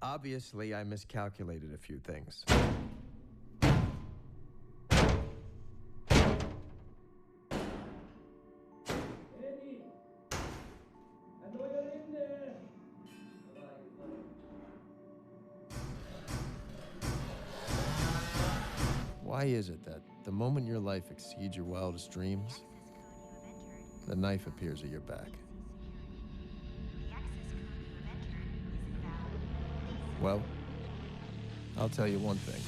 Obviously, I miscalculated a few things. Eddie, I know you're in there. Why is it that the moment your life exceeds your wildest dreams, the knife appears at your back? Well, I'll tell you one thing.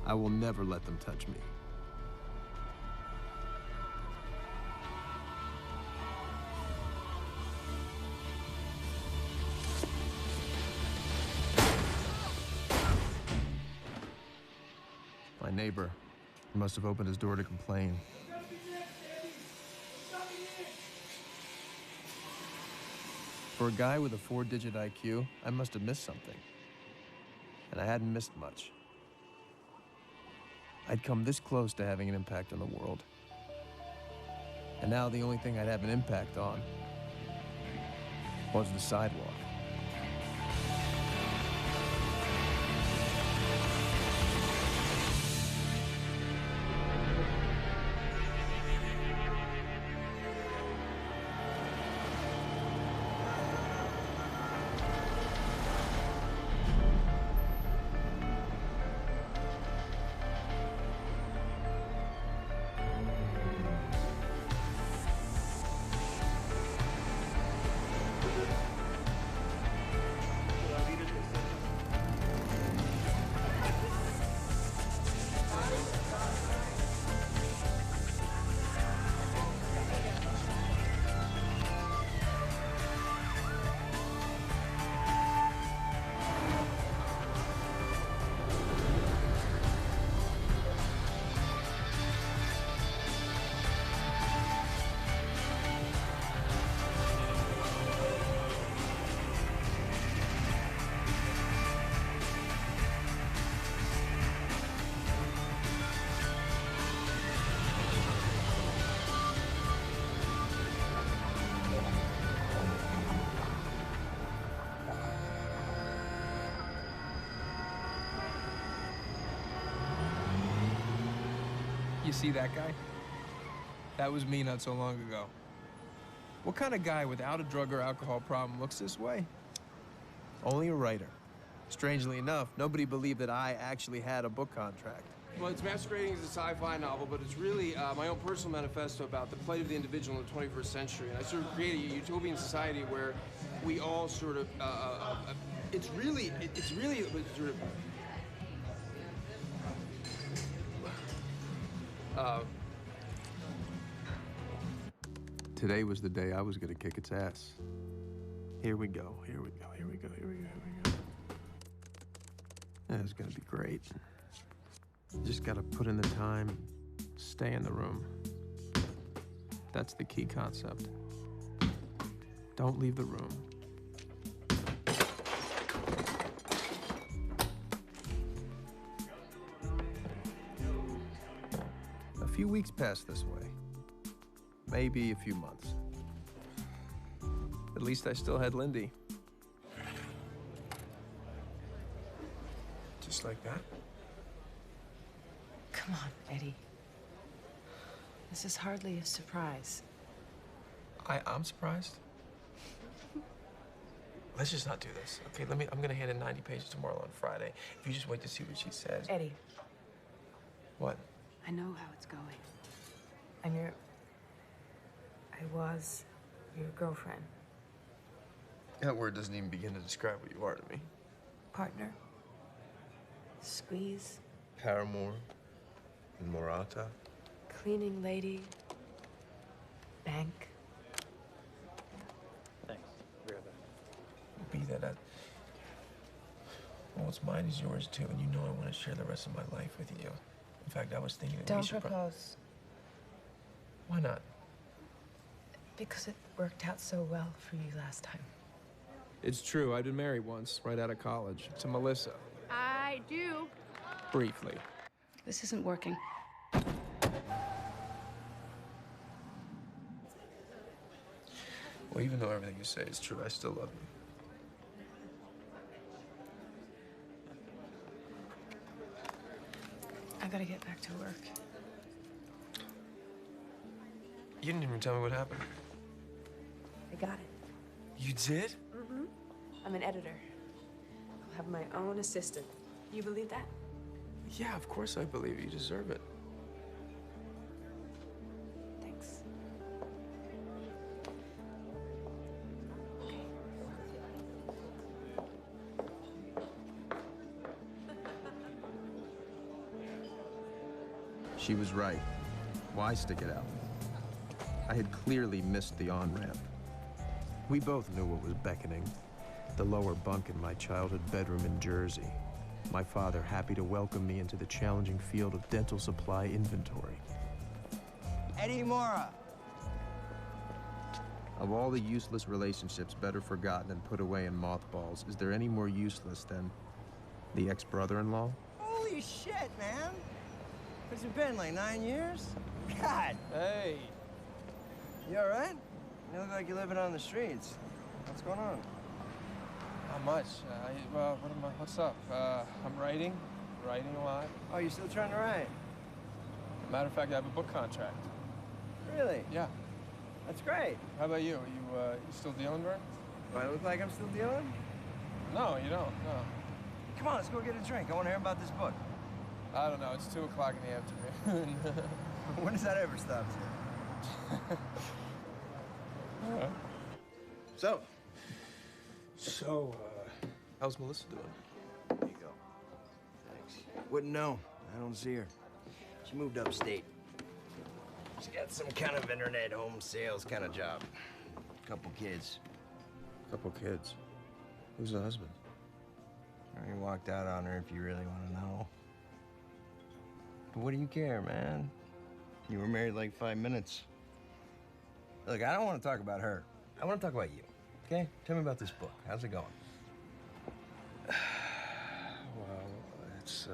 I will never let them touch me. My neighbor must have opened his door to complain. For a guy with a 4-digit IQ, I must have missed something. And I hadn't missed much. I'd come this close to having an impact on the world. And now the only thing I'd have an impact on was the sidewalk. You see that guy? That was me not so long ago. What kind of guy without a drug or alcohol problem looks this way? Only a writer. Strangely enough, nobody believed that I actually had a book contract. Well, it's masquerading as a sci-fi novel, but it's really my own personal manifesto about the plight of the individual in the 21st century. And I sort of created a utopian society where we all sort of, it's really sort of, Today was the day I was gonna kick its ass. Here we go, here we go, here we go, here we go, here we go. It's gonna be great. You just gotta put in the time, stay in the room. That's the key concept. Don't leave the room. A few weeks passed this way. Maybe a few months. At least I still had Lindy. Just like that? Come on, Eddie. This is hardly a surprise. I'm surprised. Let's just not do this, okay? I'm gonna hand in 90 pages tomorrow on Friday. If you just wait to see what she says. Eddie. What? I know how it's going. I was your girlfriend. That word doesn't even begin to describe what you are to me. Partner. Squeeze. Paramore. Morata. Cleaning lady. Bank. Thanks. Be right back. Be that. Well, what's mine is yours too, and you know I want to share the rest of my life with you. In fact, I was thinking that Don't we should propose. Why not? Because it worked out so well for you last time. It's true, I'd been married once, right out of college, to Melissa. I do. Briefly. This isn't working. Well, even though everything you say is true, I still love you. I gotta get back to work. You didn't even tell me what happened. I got it. You did? I'm an editor. I'll have my own assistant. You believe that? Yeah, of course I believe you deserve it. Thanks. She was right. Why stick it out? I had clearly missed the on-ramp. We both knew what was beckoning. The lower bunk in my childhood bedroom in Jersey. My father happy to welcome me into the challenging field of dental supply inventory. Eddie Mora. Of all the useless relationships better forgotten and put away in mothballs, is there any more useless than the ex-brother-in-law? Holy shit, man. What's it been, like 9 years? God. Hey. You all right? You look like you're living on the streets. What's going on? Not much. What's up? I'm writing a lot. Oh, you're still trying to write? Matter of fact, I have a book contract. Really? Yeah. That's great. How about you? You still dealing, Vern? Do I look like I'm still dealing? No, you don't. No. Come on, let's go get a drink. I want to hear about this book. I don't know. It's 2 o'clock in the afternoon. When does that ever stop you? All right. So, How's Melissa doing? there you go. Thanks. Wouldn't know. I don't see her. She moved upstate. She's got some kind of internet home sales kind of job. Couple kids. Couple kids. Who's the husband? He walked out on her if you really want to know. But what do you care, man? You were married like 5 minutes. Look, I don't want to talk about her. I want to talk about you, okay? Tell me about this book. How's it going? Well, it's,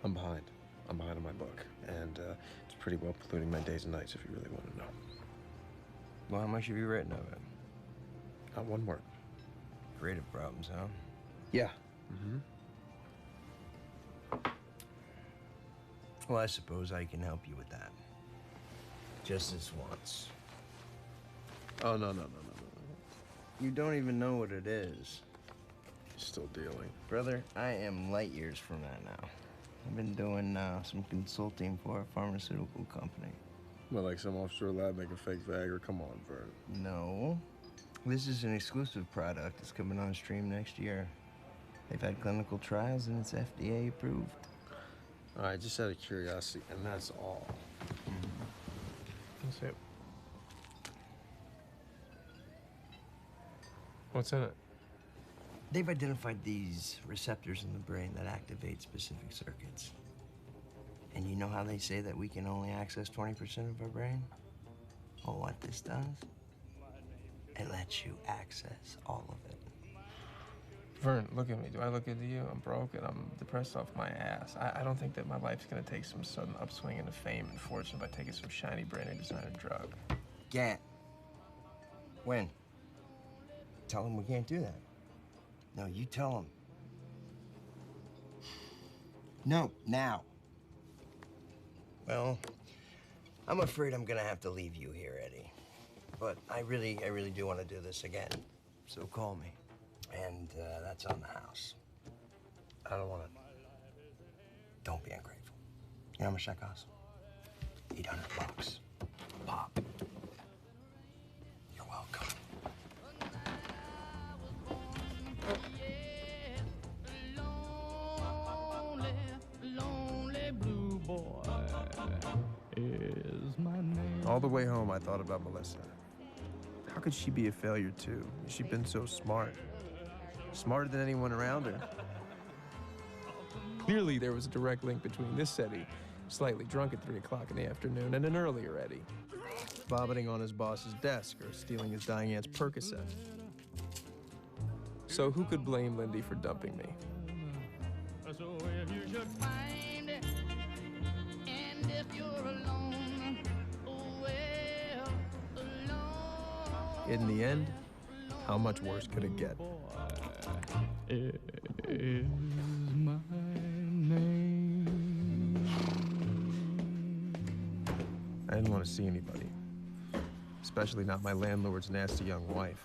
I'm behind. I'm behind on my book, and it's pretty well polluting my days and nights if you really want to know. Well, how much have you written of it? Not one word. Creative problems, huh? Yeah. Mm-hmm. Well, I suppose I can help you with that. Just this once. Oh, no. You don't even know what it is. Still dealing. Brother, I am light years from that now. I've been doing some consulting for a pharmaceutical company. Well, like some offshore lab making fake Viagra. Come on, Vern. No. This is an exclusive product. It's coming on stream next year. They've had clinical trials and it's FDA approved. All right, just out of curiosity, and that's all. Let's see it. What's in it? They've identified these receptors in the brain that activate specific circuits. And you know how they say that we can only access 20% of our brain? Well, what this does, it lets you access all of it. Vern, look at me. Do I look good to you? I'm broken. I'm depressed off my ass. I don't think that my life's gonna take some sudden upswing into fame and fortune by taking some shiny branded designer drug. Can't. When? Tell them we can't do that. No, you tell them. No, now. Well, I'm afraid I'm gonna have to leave you here, Eddie. But I really do want to do this again. So call me. And that's on the house. I don't want to. Don't be ungrateful. You know how much that costs? $800. Pop. You're welcome. Lonely blue boy is my name. All the way home, I thought about Melissa. How could she be a failure, too? She'd been so smart. Smarter than anyone around her. Clearly, there was a direct link between this Eddie Slightly drunk at 3 o'clock in the afternoon, and an earlier Eddie. Vomiting on his boss's desk or stealing his dying aunt's Percocet. So who could blame Lindy for dumping me? So if you should find it, and if you're alone, well, alone. In the end, how much worse could it get? Is my name. I didn't want to see anybody, especially not my landlord's nasty young wife.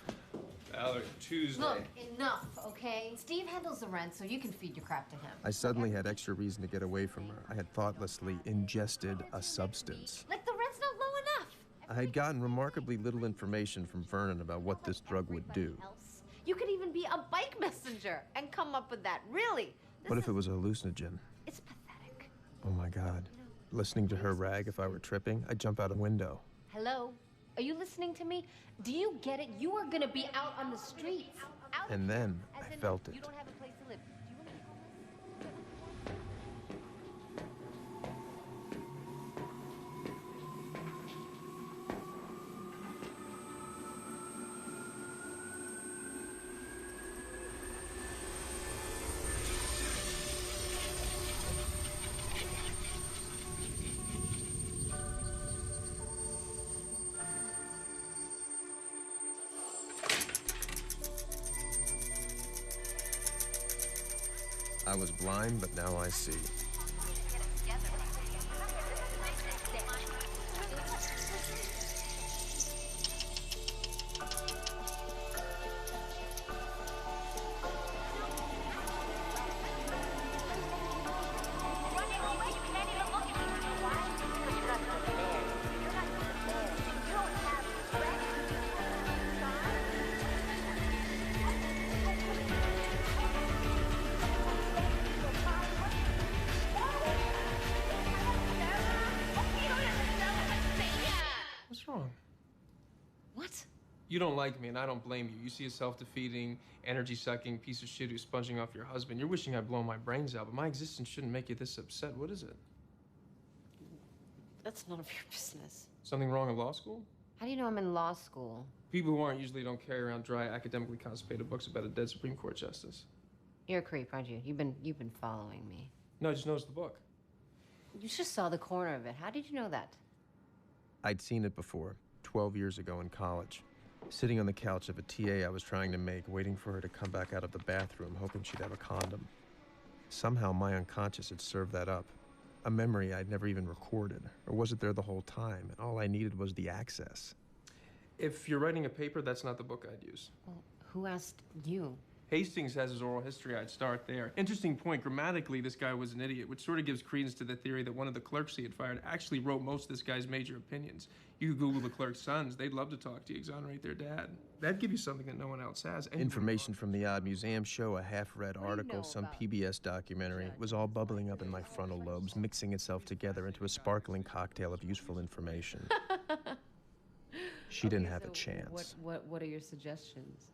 Valerie, Tuesday. Look, enough, okay? Steve handles the rent, so you can feed your crap to him. I suddenly had extra reason to get away from her. I had thoughtlessly ingested a substance. Like, the rent's not low enough. I had gotten remarkably little information from Vernon about what this drug would do. Else. You could even be a bike messenger and come up with that, really. What if it was a hallucinogen? It's pathetic. Oh my God. Listening to her rag if I were tripping, I'd jump out a window. Hello? Are you listening to me? Do you get it? You are gonna be out on the streets. Out And then as I in, felt it. You don't have a place to live. Do you wanna be homeless? I was blind, but now I see. What's wrong? What? You don't like me, and I don't blame you. You see a self-defeating, energy-sucking piece of shit who's sponging off your husband. You're wishing I'd blow my brains out, but my existence shouldn't make you this upset. What is it? That's none of your business. Something wrong in law school? How do you know I'm in law school? People who aren't usually don't carry around dry, academically constipated books about a dead Supreme Court justice. You're a creep, aren't you? You've been following me. No, I just noticed the book. You just saw the corner of it. How did you know that? I'd seen it before, 12 years ago in college. Sitting on the couch of a TA I was trying to make, waiting for her to come back out of the bathroom, hoping she'd have a condom. Somehow my unconscious had served that up. A memory I'd never even recorded. Or was it there the whole time, and all I needed was the access? If you're writing a paper, that's not the book I'd use. Well, who asked you? Hastings has his oral history. I'd start there. Interesting point. Grammatically, this guy was an idiot, which sort of gives credence to the theory that one of the clerks he had fired actually wrote most of this guy's major opinions. You could Google the clerk's sons. They'd love to talk to you, exonerate their dad. That'd give you something that no one else has. Information from the Odd Museum show, a half-read article, some PBS documentary. It was all bubbling up in my frontal lobes, mixing itself together into a sparkling cocktail of useful information. She didn't have a chance. What are your suggestions?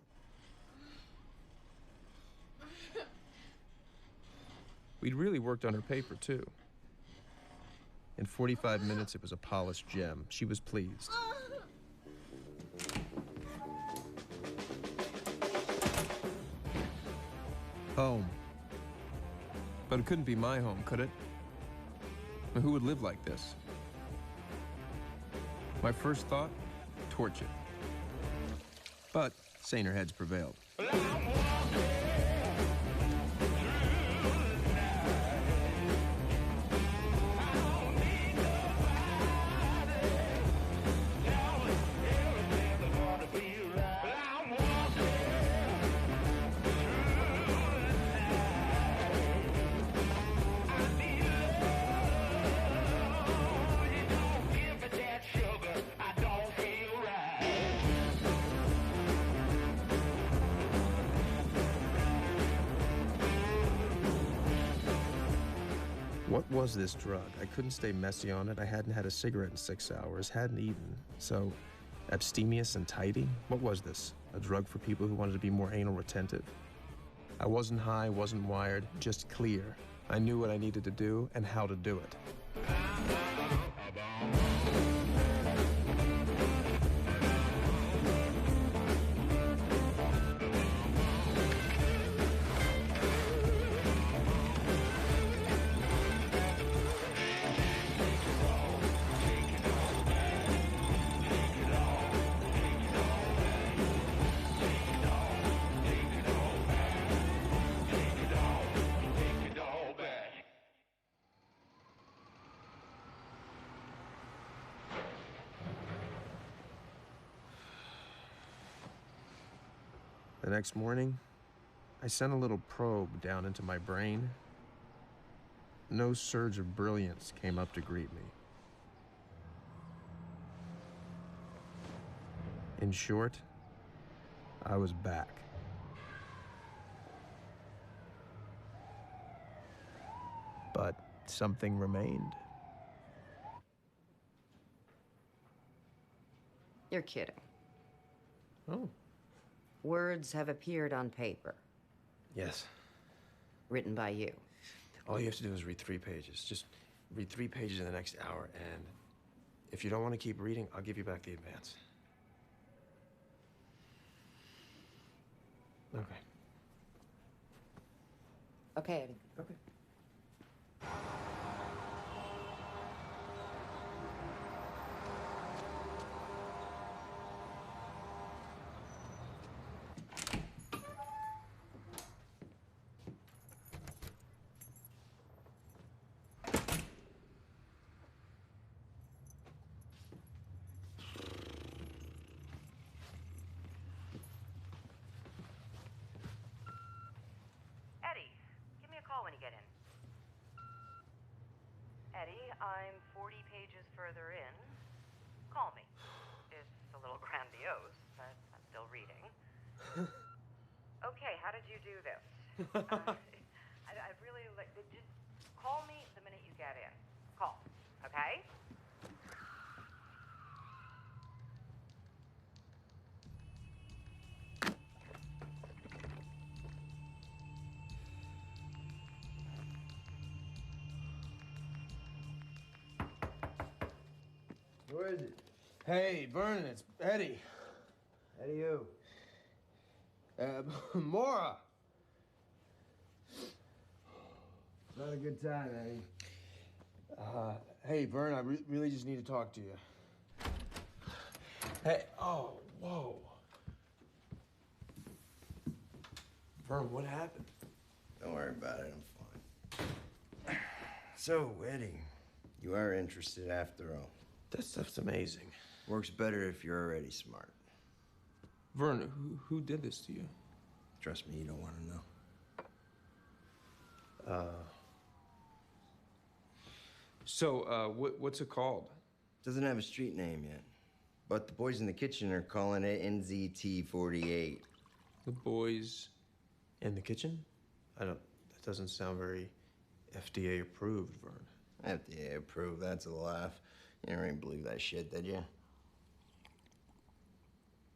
We'd really worked on her paper, too. In 45 minutes, it was a polished gem. She was pleased. Home. But it couldn't be my home, could it? I mean, who would live like this? My first thought, torch it. But saner heads prevailed. What was this drug? I couldn't stay messy on it. I hadn't had a cigarette in 6 hours, hadn't eaten. So, abstemious and tidy? What was this? A drug for people who wanted to be more anal retentive? I wasn't high, wasn't wired, just clear. I knew what I needed to do and how to do it. The next morning, I sent a little probe down into my brain. No surge of brilliance came up to greet me. In short, I was back. But something remained. You're kidding. Oh. Words have appeared on paper, Yes. written by you. All you have to do is read 3 pages. Just read 3 pages in the next hour, and if you don't want to keep reading, I'll give you back the advance. Okay. Okay, Eddie. Okay. Eddie, give me a call when you get in. Eddie, I'm 40 pages further in. Call me. It's a little grandiose, but I'm still reading. Okay, how did you do this? I'd really like... Just call me the minute you get in. Call, okay? Who is it? Hey, Vernon, it's Eddie. Eddie who? Mora. Not a good time, Eddie. Hey, Vern, I really just need to talk to you. Hey, oh, whoa. Vern, what happened? Don't worry about it, I'm fine. So, Eddie, you are interested after all. That stuff's amazing. Works better if you're already smart. Vern, who did this to you? Trust me, you don't want to know. So, what's it called? Doesn't have a street name yet. But the boys in the kitchen are calling it NZT-48. The boys. In the kitchen? That doesn't sound very FDA approved, Vern. FDA approved, that's a laugh. You never even believe that shit, did you?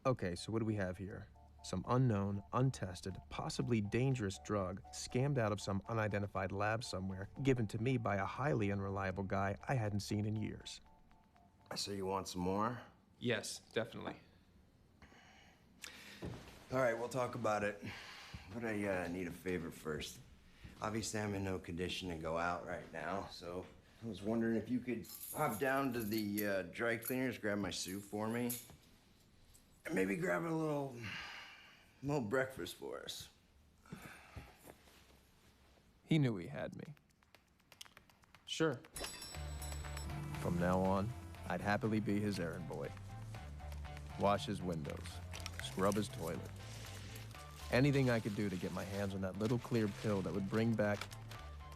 Okay, so what do we have here? Some unknown, untested, possibly dangerous drug scammed out of some unidentified lab somewhere, given to me by a highly unreliable guy I hadn't seen in years. So you want some more? Yes, definitely. All right, we'll talk about it. But I need a favor first. Obviously, I'm in no condition to go out right now, so I was wondering if you could hop down to the dry cleaners, grab my suit for me, and maybe grab a little breakfast for us. He knew he had me. Sure. From now on, I'd happily be his errand boy. Wash his windows, scrub his toilet. Anything I could do to get my hands on that little clear pill that would bring back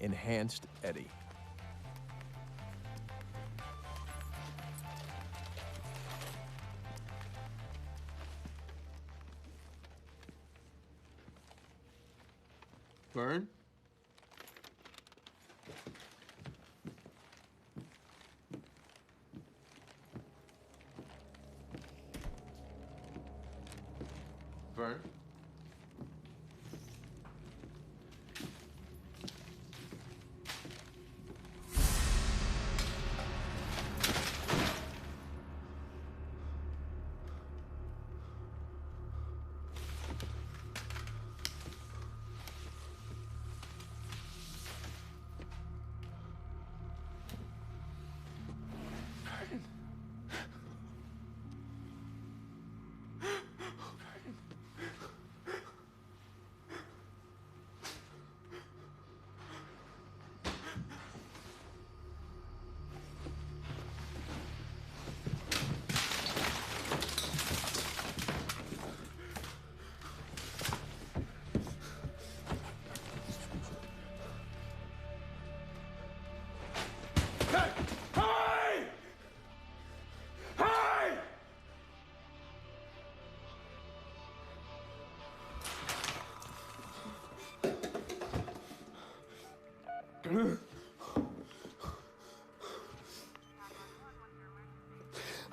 enhanced Eddie. Vern? Vern?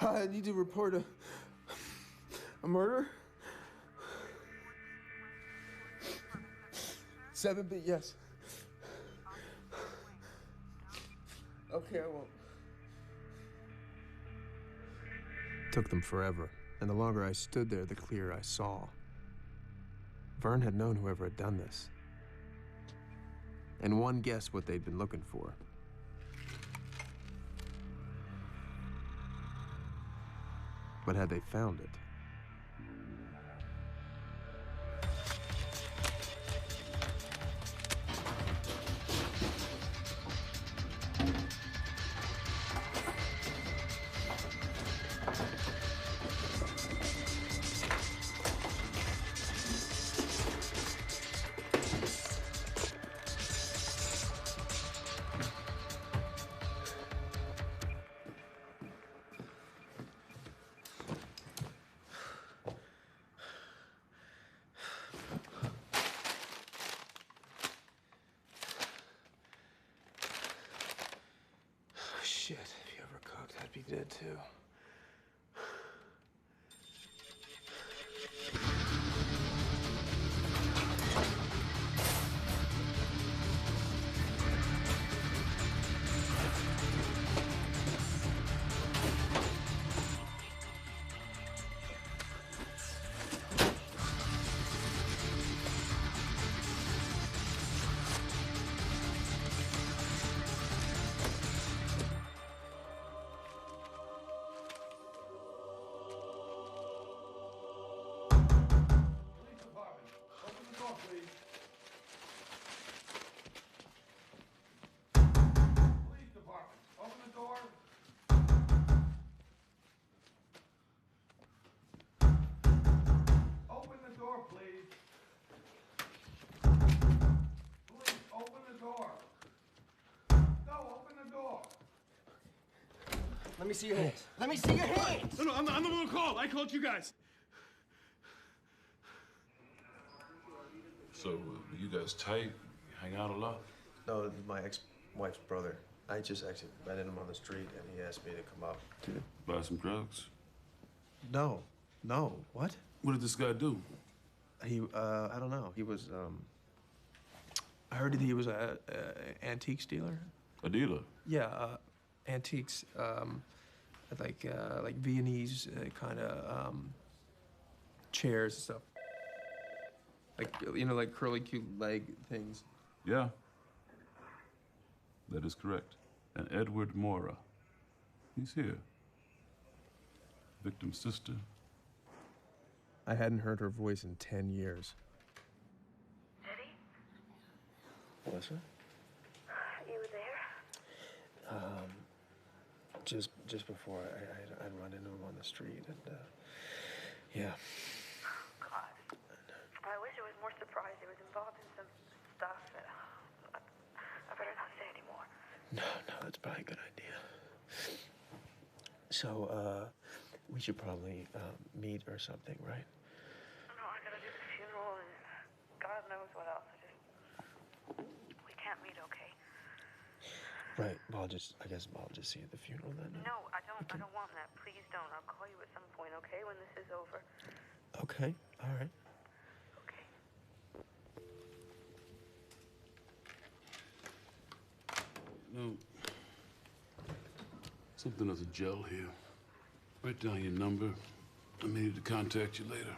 I need to report a murder. 7B, yes. Okay, I won't. Took them forever, and the longer I stood there, the clearer I saw. Vern had known whoever had done this. And one guessed what they'd been looking for. But had they found it? Shit, if you ever cooked, I'd be dead too. Let me see your hands. Let me see your hands! No, I'm the one who called. I called you guys. So, you guys tight? You hang out a lot? No, this is my ex-wife's brother. I just actually met him on the street, and he asked me to come up. To buy some drugs? No. What? What did this guy do? He, I don't know. He was, I heard that he was a antique dealer. A dealer? Yeah, antiques, like Viennese kind of chairs and stuff. Like, you know, like curly cute leg things. Yeah. That is correct. And Edward Mora. He's here. Victim's sister. I hadn't heard her voice in 10 years. Eddie? Melissa? You were there? Just before I'd run into him on the street, and yeah. God. I wish it was more surprised. He was involved in some stuff that I better not say anymore. No, that's probably a good idea. So, we should probably meet or something, right? No, I gotta do the funeral and God knows what else. We can't meet, okay? Right. Well, I guess I'll just see you at the funeral then. No, I don't want that. Please don't. I'll call you at some point, okay? When this is over. Okay. All right. No. Something as a gel here. Write down your number. I may need to contact you later.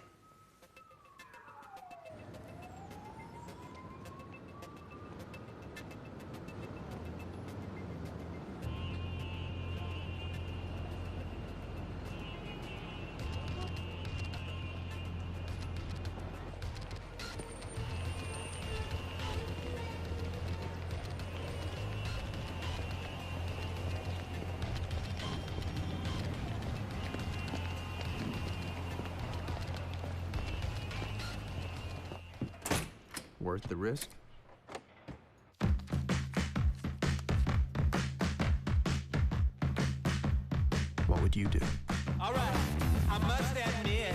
Worth the risk? What would you do? All right, I must admit,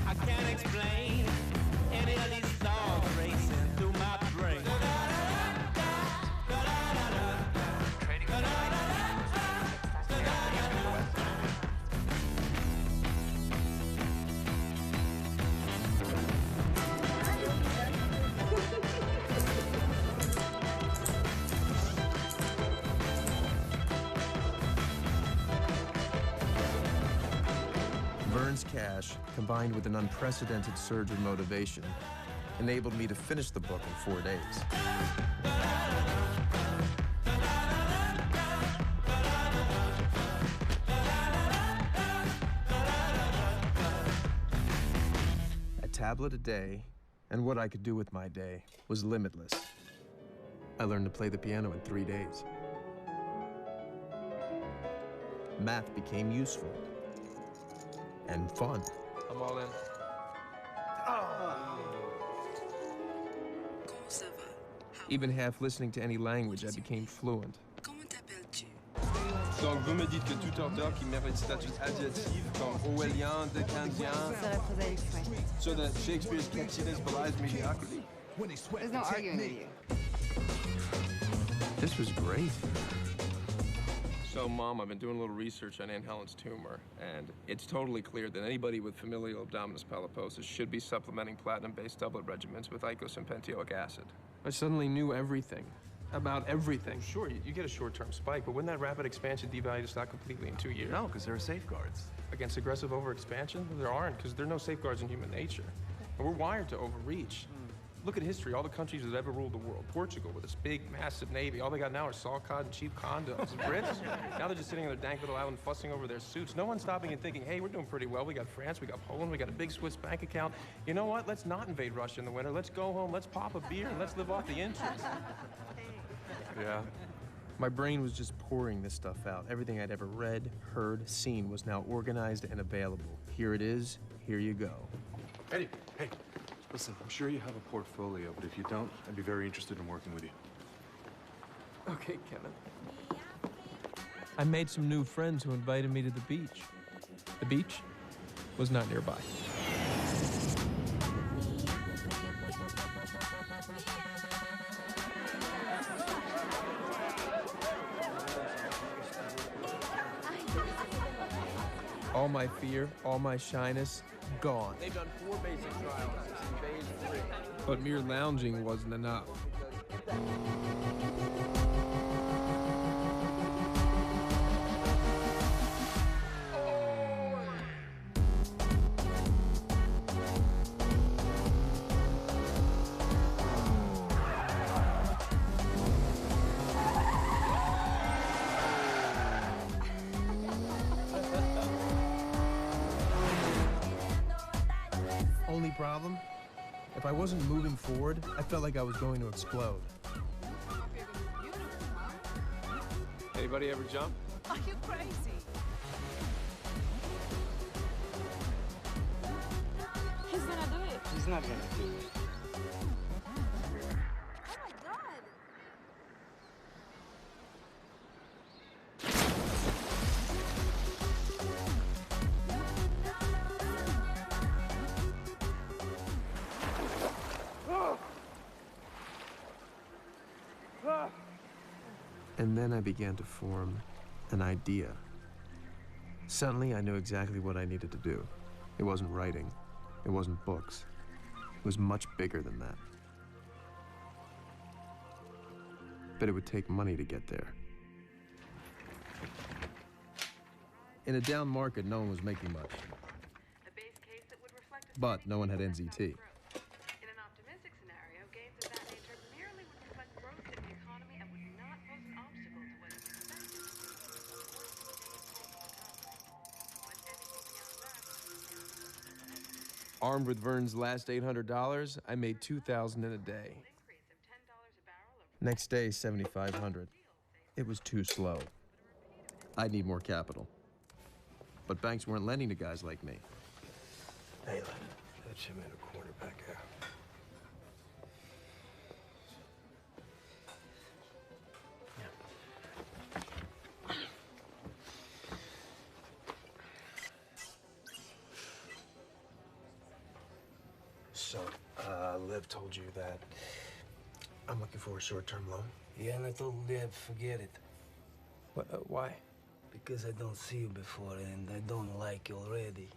I can't explain any of these thoughts racing through my brain. enormous cash, combined with an unprecedented surge of motivation, enabled me to finish the book in 4 days. A tablet a day, and what I could do with my day was limitless. I learned to play the piano in 3 days. Math became useful and fun. I'm all in. Even half listening to any language, I became fluent. Donc vous me dites que tout auteur qui mérite statut adjectif comme orwellien, dickensian, so that Shakespeare's catchiness belies mediocrity. There's no arguing with you. This was great. So, Mom, I've been doing a little research on Aunt Helen's tumor, and it's totally clear that anybody with familial abdominis polyposis should be supplementing platinum-based doublet regimens with icos and penteoic acid. I suddenly knew everything. About everything. Sure, you get a short-term spike, but wouldn't that rapid expansion devalue the stock completely in 2 years? No, because there are safeguards. Against aggressive overexpansion? There aren't, because there are no safeguards in human nature. And we're wired to overreach. Look at history, all the countries that ever ruled the world. Portugal with its big, massive navy. All they got now are saw cod and cheap condoms. The Brits, now they're just sitting on their dank little island fussing over their suits. No one's stopping and thinking, hey, we're doing pretty well. We got France, we got Poland, we got a big Swiss bank account. You know what? Let's not invade Russia in the winter. Let's go home, let's pop a beer, and let's live off the interest. Yeah. My brain was just pouring this stuff out. Everything I'd ever read, heard, seen was now organized and available. Here it is, here you go. Eddie, hey, listen, I'm sure you have a portfolio, but if you don't, I'd be very interested in working with you. Okay, Kevin. I made some new friends who invited me to the beach. The beach was not nearby. All my fear, all my shyness, gone. They've done 4 basic trials. This is phase 3. But mere lounging wasn't enough. Only problem? If I wasn't moving forward, I felt like I was going to explode. Anybody ever jump? Are you crazy? He's gonna do it. He's not gonna do it. Oh my god. And then I began to form an idea. Suddenly, I knew exactly what I needed to do. It wasn't writing. It wasn't books. It was much bigger than that. But it would take money to get there. In a down market, no one was making much. But no one had NZT. Armed with Vern's last $800, I made $2,000 in a day. Next day, $7,500. It was too slow. I'd need more capital. But banks weren't lending to guys like me. Hey, that's him in a corner back there. So, Liv told you that I'm looking for a short-term loan? Yeah, and I told Liv, forget it. Why? Because I don't see you before, and I don't like you already.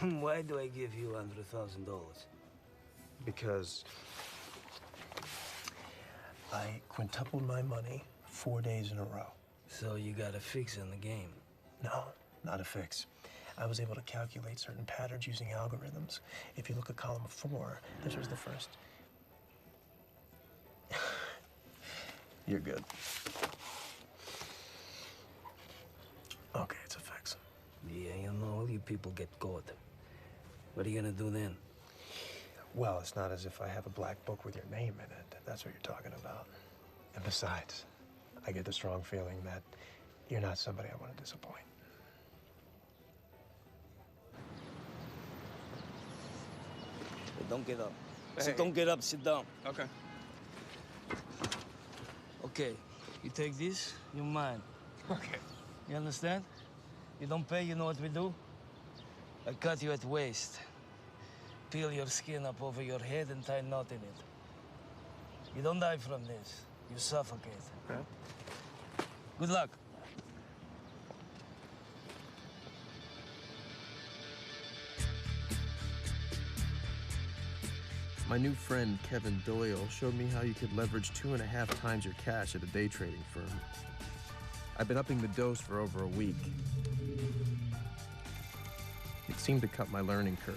Why do I give you $100,000? Because I quintupled my money 4 days in a row. So you got a fix on the game? No, not a fix. I was able to calculate certain patterns using algorithms. If you look at column 4, this was the first. You're good. Okay, it's a fix. Yeah, you know, you people get caught. What are you gonna do then? Well, it's not as if I have a black book with your name in it. That's what you're talking about. And besides, I get the strong feeling that you're not somebody I want to disappoint. Hey, don't get up. Hey. Don't get up, sit down. Okay. Okay, you take this, you're mine. Okay. You understand? You don't pay, you know what we do? I cut you at waist. Peel your skin up over your head and tie a knot in it. You don't die from this. You suffocate. Okay. Good luck. My new friend, Kevin Doyle, showed me how you could leverage 2.5 times your cash at a day trading firm. I've been upping the dose for over a week. It seemed to cut my learning curve.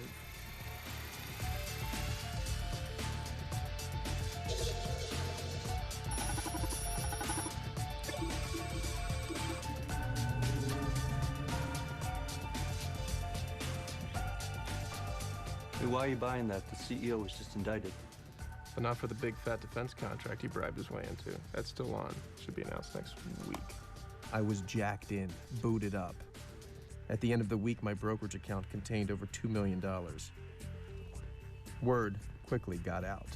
Hey, why are you buying that? The CEO was just indicted. But not for the big fat defense contract he bribed his way into. That's still on. Should be announced next week. I was jacked in, booted up. At the end of the week, my brokerage account contained over $2 million. Word quickly got out.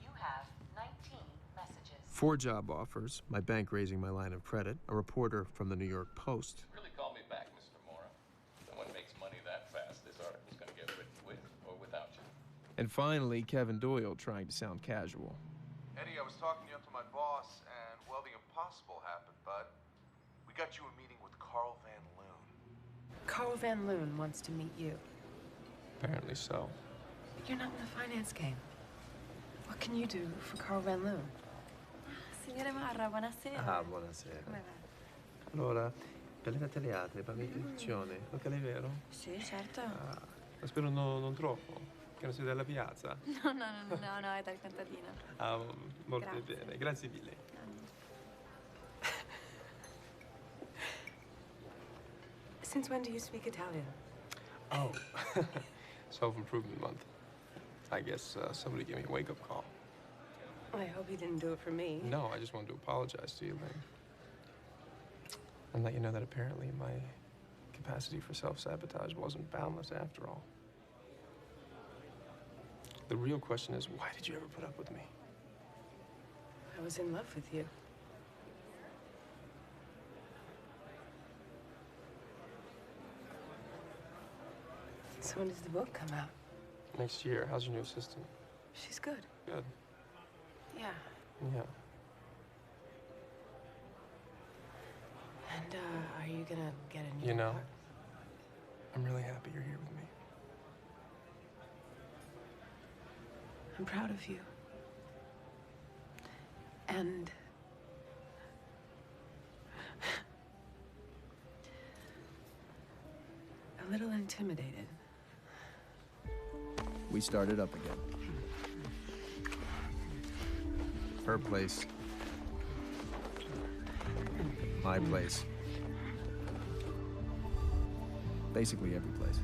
You have 19 messages. 4 job offers, my bank raising my line of credit, a reporter from the New York Post. Really call me back, Mr. Mora. No one makes money that fast. This article's gonna get written with or without you. And finally, Kevin Doyle trying to sound casual. Eddie, I was talking you up to my boss, and, well, the impossible happened, bud. We got you a meeting with Carl Van Loon. Carl Van Loon wants to meet you. Apparently so. You're not in the finance game. What can you do for Carl Van Loon? Signore Marra, buonasera. Ah, buonasera. Come va? Allora, per le teatri, per l'istruzione, ok, è vero? Sì, certo. Ah, ma spero non troppo. Che non sei della piazza. No, è dal contadino. Ah, molto Grazie. bene. Grazie mille. Since when do you speak Italian? Oh, self-improvement month. I guess somebody gave me a wake-up call. I hope you didn't do it for me. No, I just wanted to apologize to you, Lynn. And let you know that apparently my capacity for self-sabotage wasn't boundless after all. The real question is, why did you ever put up with me? I was in love with you. So when does the book come out? Next year. How's your new assistant? She's good. Good. Yeah. Yeah. And, are you gonna get a new You know, car? I'm really happy you're here with me. I'm proud of you. And a little intimidated. We started up again. Her place. My place. Basically every place.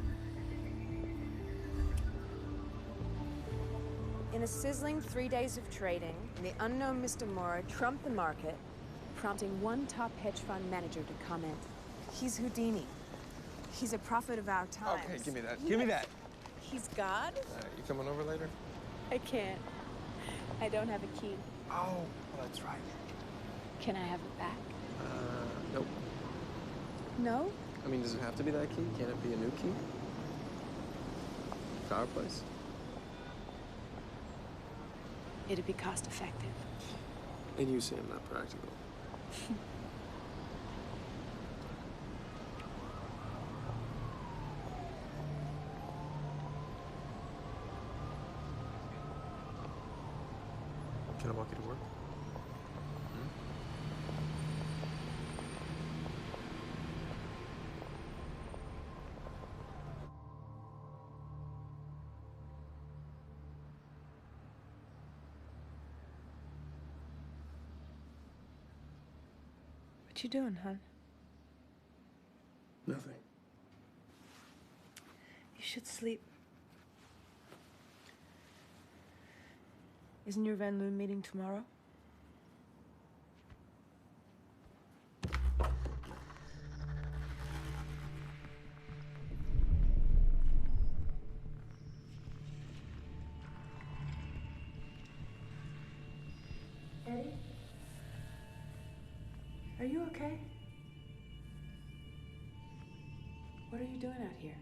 In a sizzling 3 days of trading, the unknown Mr. Mora trumped the market, prompting one top hedge fund manager to comment, "He's Houdini. He's a prophet of our times." Okay, give me that. Give me that. He's God? You coming over later? I can't. I don't have a key. Oh, well, that's right. Can I have it back? Nope. No? I mean, does it have to be that key? Can't it be a new key? To our place? It'd be cost effective. And you say I'm not practical. Can I walk you to work? What you doing, hon? Nothing. You should sleep. Isn't your Van Loon meeting tomorrow? Eddie? Are you okay? What are you doing out here?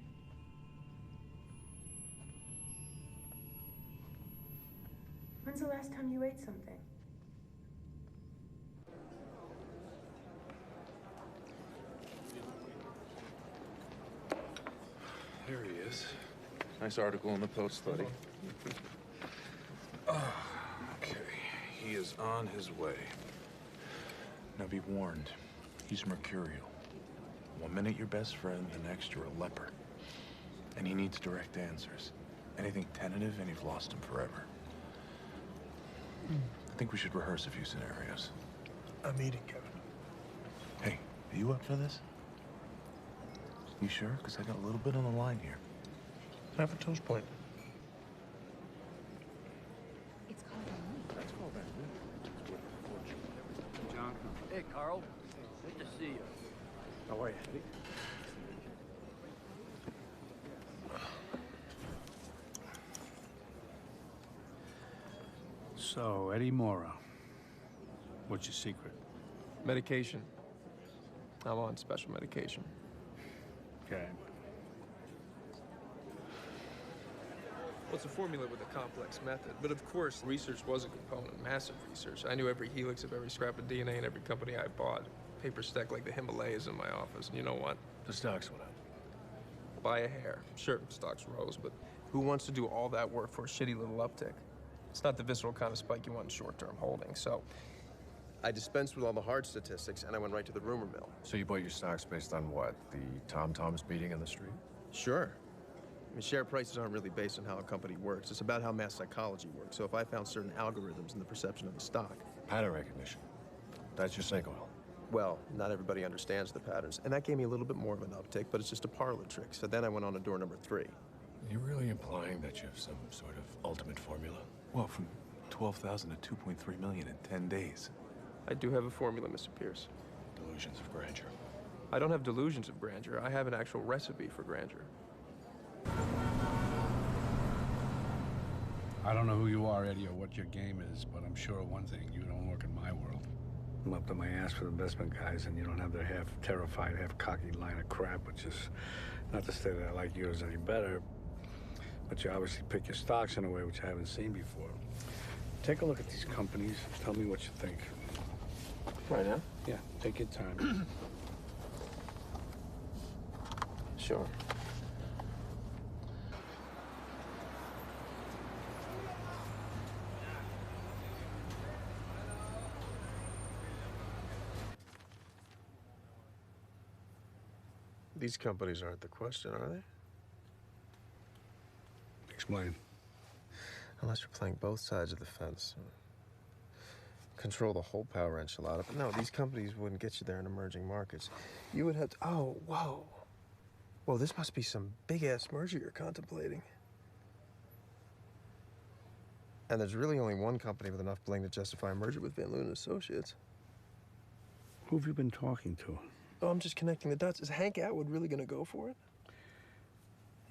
When's the last time you ate something? There he is. Nice article in the Post, buddy. Okay, he is on his way. Now be warned, he's mercurial. 1 minute your best friend, the next you're a leper. And he needs direct answers. Anything tentative and you've lost him forever. I think we should rehearse a few scenarios. I'm eating, Kevin. Hey, are you up for this? You sure? Because I got a little bit on the line here. Have a toast point. It's called a That's called that. John. Hey, Carl. Good to see you. How are you, Eddie? So, Eddie Mora. What's your secret? Medication. I'm on special medication. Okay. Well, it's a formula with a complex method. But of course, research was a component, massive research. I knew every helix of every scrap of DNA in every company I bought. Paper stacked like the Himalayas in my office. And you know what? The stocks went up. By a hair. Sure, stocks rose, but who wants to do all that work for a shitty little uptick? It's not the visceral kind of spike you want in short-term holding, so I dispensed with all the hard statistics and I went right to the rumor mill. So you bought your stocks based on what? The tom-toms beating in the street? Sure. I mean, share prices aren't really based on how a company works. It's about how mass psychology works. So if I found certain algorithms in the perception of the stock... Pattern recognition. That's your snake oil. Well, not everybody understands the patterns. And that gave me a little bit more of an uptick, but it's just a parlor trick. So then I went on to door number 3. Are you really implying that you have some sort of ultimate formula? Well, from 12,000 to 2.3 million in 10 days. I do have a formula, Mr. Pierce. Delusions of grandeur. I don't have delusions of grandeur. I have an actual recipe for grandeur. I don't know who you are, Eddie, or what your game is, but I'm sure of one thing, you don't work in my world. I'm up to my ass with investment guys, and you don't have their half terrified, half cocky line of crap, which is not to say that I like yours any better, but you obviously pick your stocks in a way which I haven't seen before. Take a look at these companies. Tell me what you think. Right now? Yeah, take your time. Sure. These companies aren't the question, are they? Explain. Unless you're playing both sides of the fence. Control the whole power enchilada. But no, these companies wouldn't get you there in emerging markets. You would have to... Oh, whoa. Whoa, this must be some big-ass merger you're contemplating. And there's really only one company with enough bling to justify a merger with Van Loon and Associates. Who have you been talking to? Oh, I'm just connecting the dots. Is Hank Atwood really going to go for it?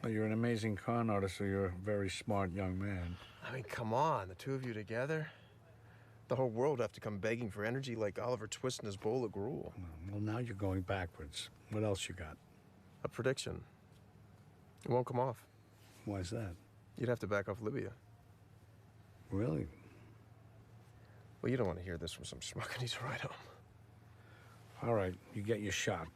Well, you're an amazing con artist, so you're a very smart young man. I mean, come on, the two of you together? The whole world would have to come begging for energy like Oliver Twist in his bowl of gruel. Well, now you're going backwards. What else you got? A prediction. It won't come off. Why is that? You'd have to back off Libya. Really? Well, you don't want to hear this from some schmuck who needs a ride home. All right, you get your shot.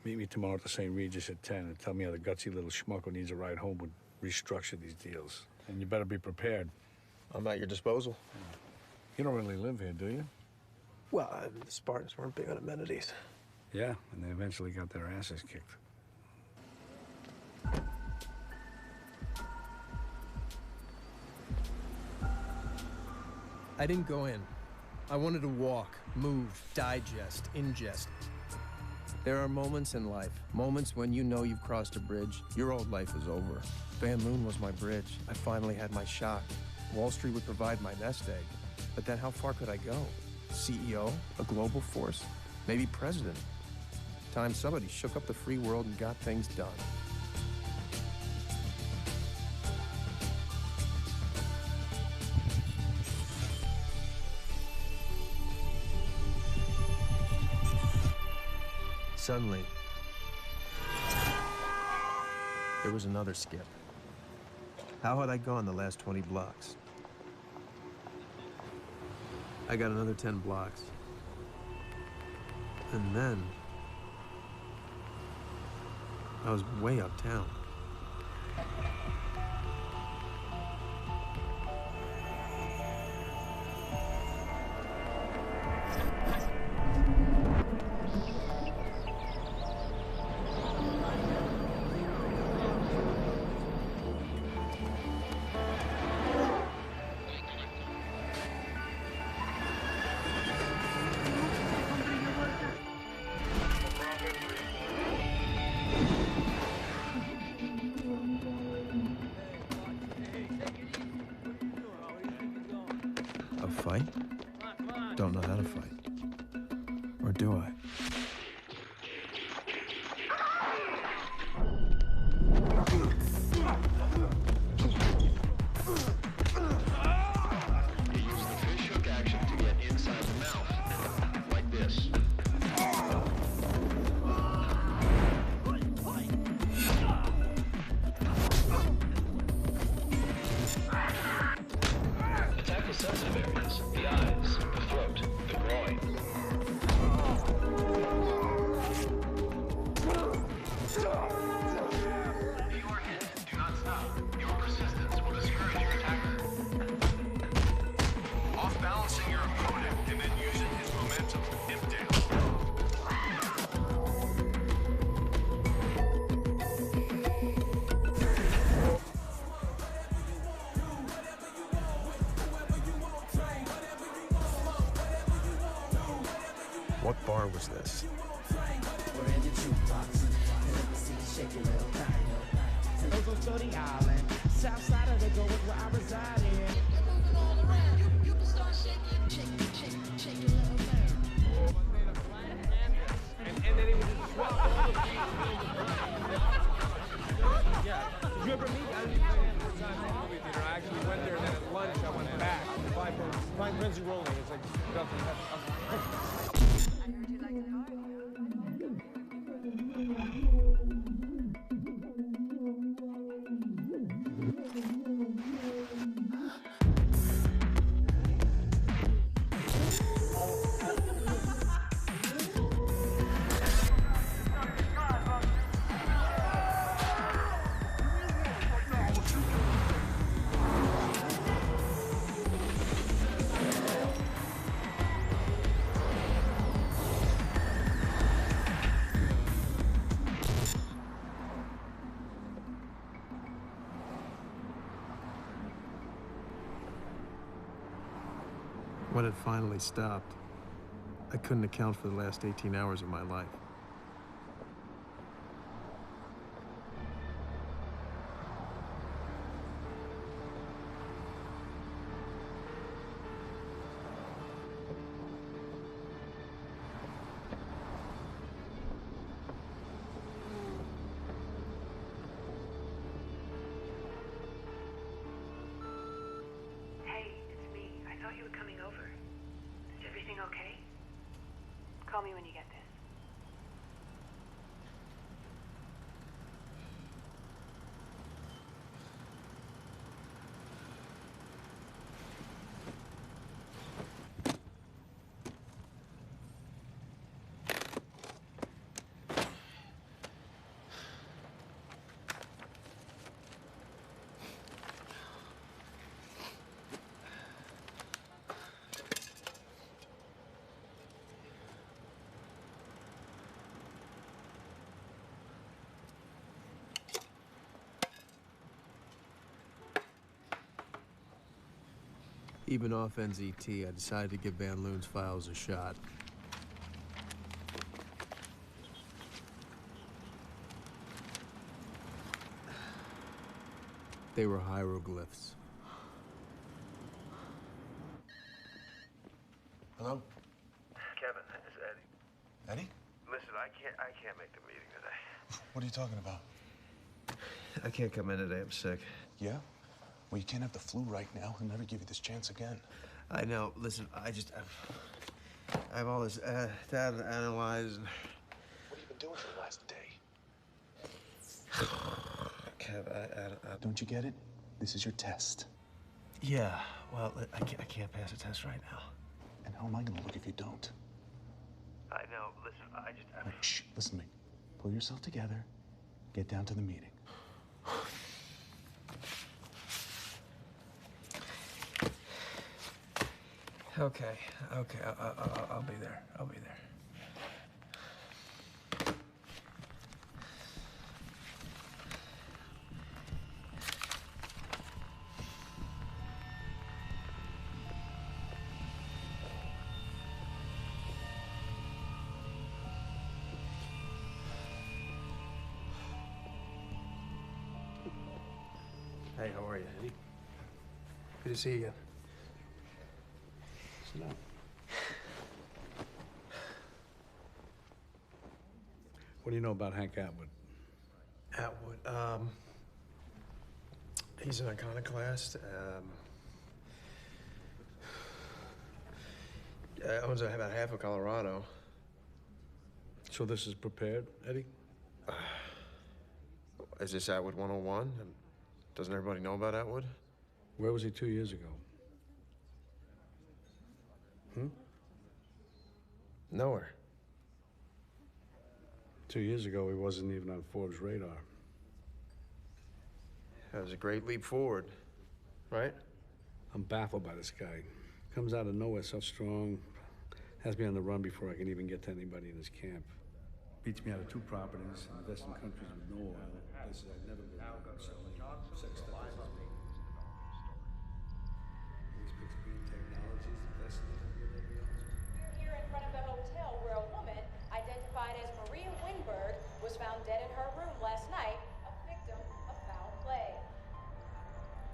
Meet me tomorrow at the St. Regis at 10 and tell me how the gutsy little schmuck who needs a ride home would restructure these deals. And you better be prepared. I'm at your disposal. You don't really live here, do you? Well, the Spartans weren't big on amenities. Yeah, and they eventually got their asses kicked. I didn't go in. I wanted to walk, move, digest, ingest. There are moments in life, moments when you know you've crossed a bridge. Your old life is over. Van Loon was my bridge. I finally had my shot. Wall Street would provide my nest egg. But then how far could I go? CEO? A global force? Maybe president? Time somebody shook up the free world and got things done. Suddenly, there was another skip. How had I gone the last 20 blocks? I got another 10 blocks. And then, I was way uptown. A fight? Don't know how to fight. Or do I? You use the fish hook action to get inside the mouth, like this. Attack the sensitive areas, the eyes, the throat, the groin. You are hit. Do not stop. Your persistence will discourage your attacker. Off-balancing your opponent and then using his momentum. Imp down. What bar was this? South side of the go is where I reside in. You can start shaking, shake your little thing. And then he would just swap all the beats. Yeah. Did you ever meet? I didn't play it first time in the movie theater. I actually went there, and then at lunch I went back. Find Prince Rolling. It's like nothing. I heard you like it hard. When it finally stopped, I couldn't account for the last 18 hours of my life. Hey, it's me. I thought you were coming over. Is everything okay? Call me when you get this. Even off NZT, I decided to give Van Loon's files a shot. They were hieroglyphs. Hello? Kevin, it's Eddie. Eddie? Listen, I can't make the meeting today. What are you talking about? I can't come in today. I'm sick. Yeah? Well, you can't have the flu right now. He'll never give you this chance again. I know. Listen, I have all this data to analyze. And... What have you been doing for the last day? Kev, I Don't you get it? This is your test. Yeah, well, I can't pass a test right now. And how am I gonna look if you don't? I know. Listen, Shh, listen to me. Pull yourself together. Get down to the meeting. Okay, I'll be there. I'll be there. Hey, how are you, Eddie? Good to see you again. Sit down. What do you know about Hank Atwood? Atwood, he's an iconoclast. Owns about half of Colorado. So this is prepared, Eddie? Is this Atwood 101? Doesn't everybody know about Atwood? Where was he 2 years ago? Nowhere. 2 years ago, he wasn't even on Forbes' radar. That was a great leap forward, right? I'm baffled by this guy. Comes out of nowhere so strong, has me on the run before I can even get to anybody in his camp. Beats me out of 2 properties, invests in countries with no oil, places I've never been. Sex stuff is his baby. He speaks green technologies, investing in everything else. We're here in front of the hotel where a woman identified as Maria Winberg was found dead in her room last night, a victim of foul play.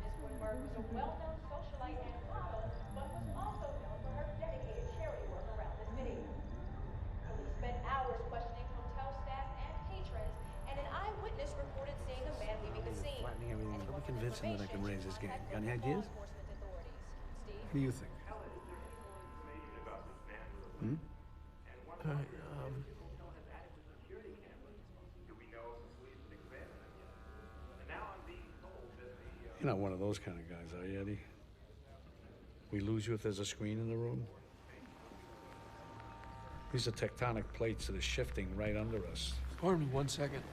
Ms. Winberg was a well-known socialite and model, but was also known for her dedicated charity work around the city. Police spent hours questioning hotel staff and patrons, and an eyewitness reported seeing a man leaving the scene. Flattening everything. Let me convince him that I can raise his game. Got any ideas? What do you think? You're not one of those kind of guys, are you, Eddie? We lose you if there's a screen in the room? These are tectonic plates that are shifting right under us. Pardon me 1 second.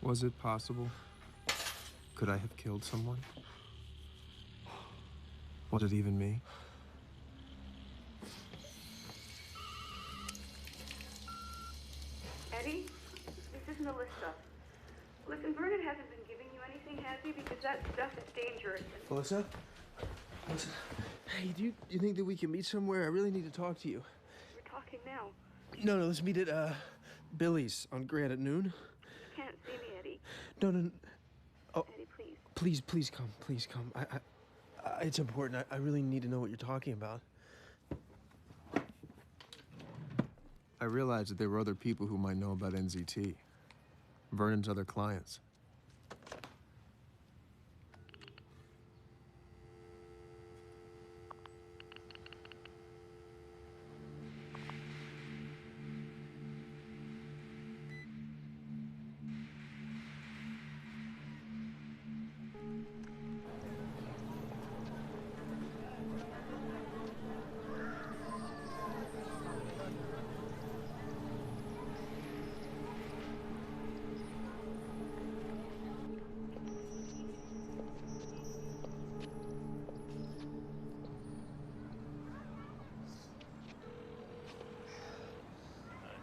Was it possible? Could I have killed someone? Was it even me? Eddie, this is Melissa. Listen, Vernon hasn't been giving you anything, has he? Because that stuff is dangerous. Melissa? Melissa? Hey, do you think that we can meet somewhere? I really need to talk to you. We're talking now. No, let's meet at, Billy's on Grant at noon. You can't see me, Eddie. No. Oh, Eddie, please. Please come. It's important. I really need to know what you're talking about. I realized that there were other people who might know about NZT. Vernon's other clients.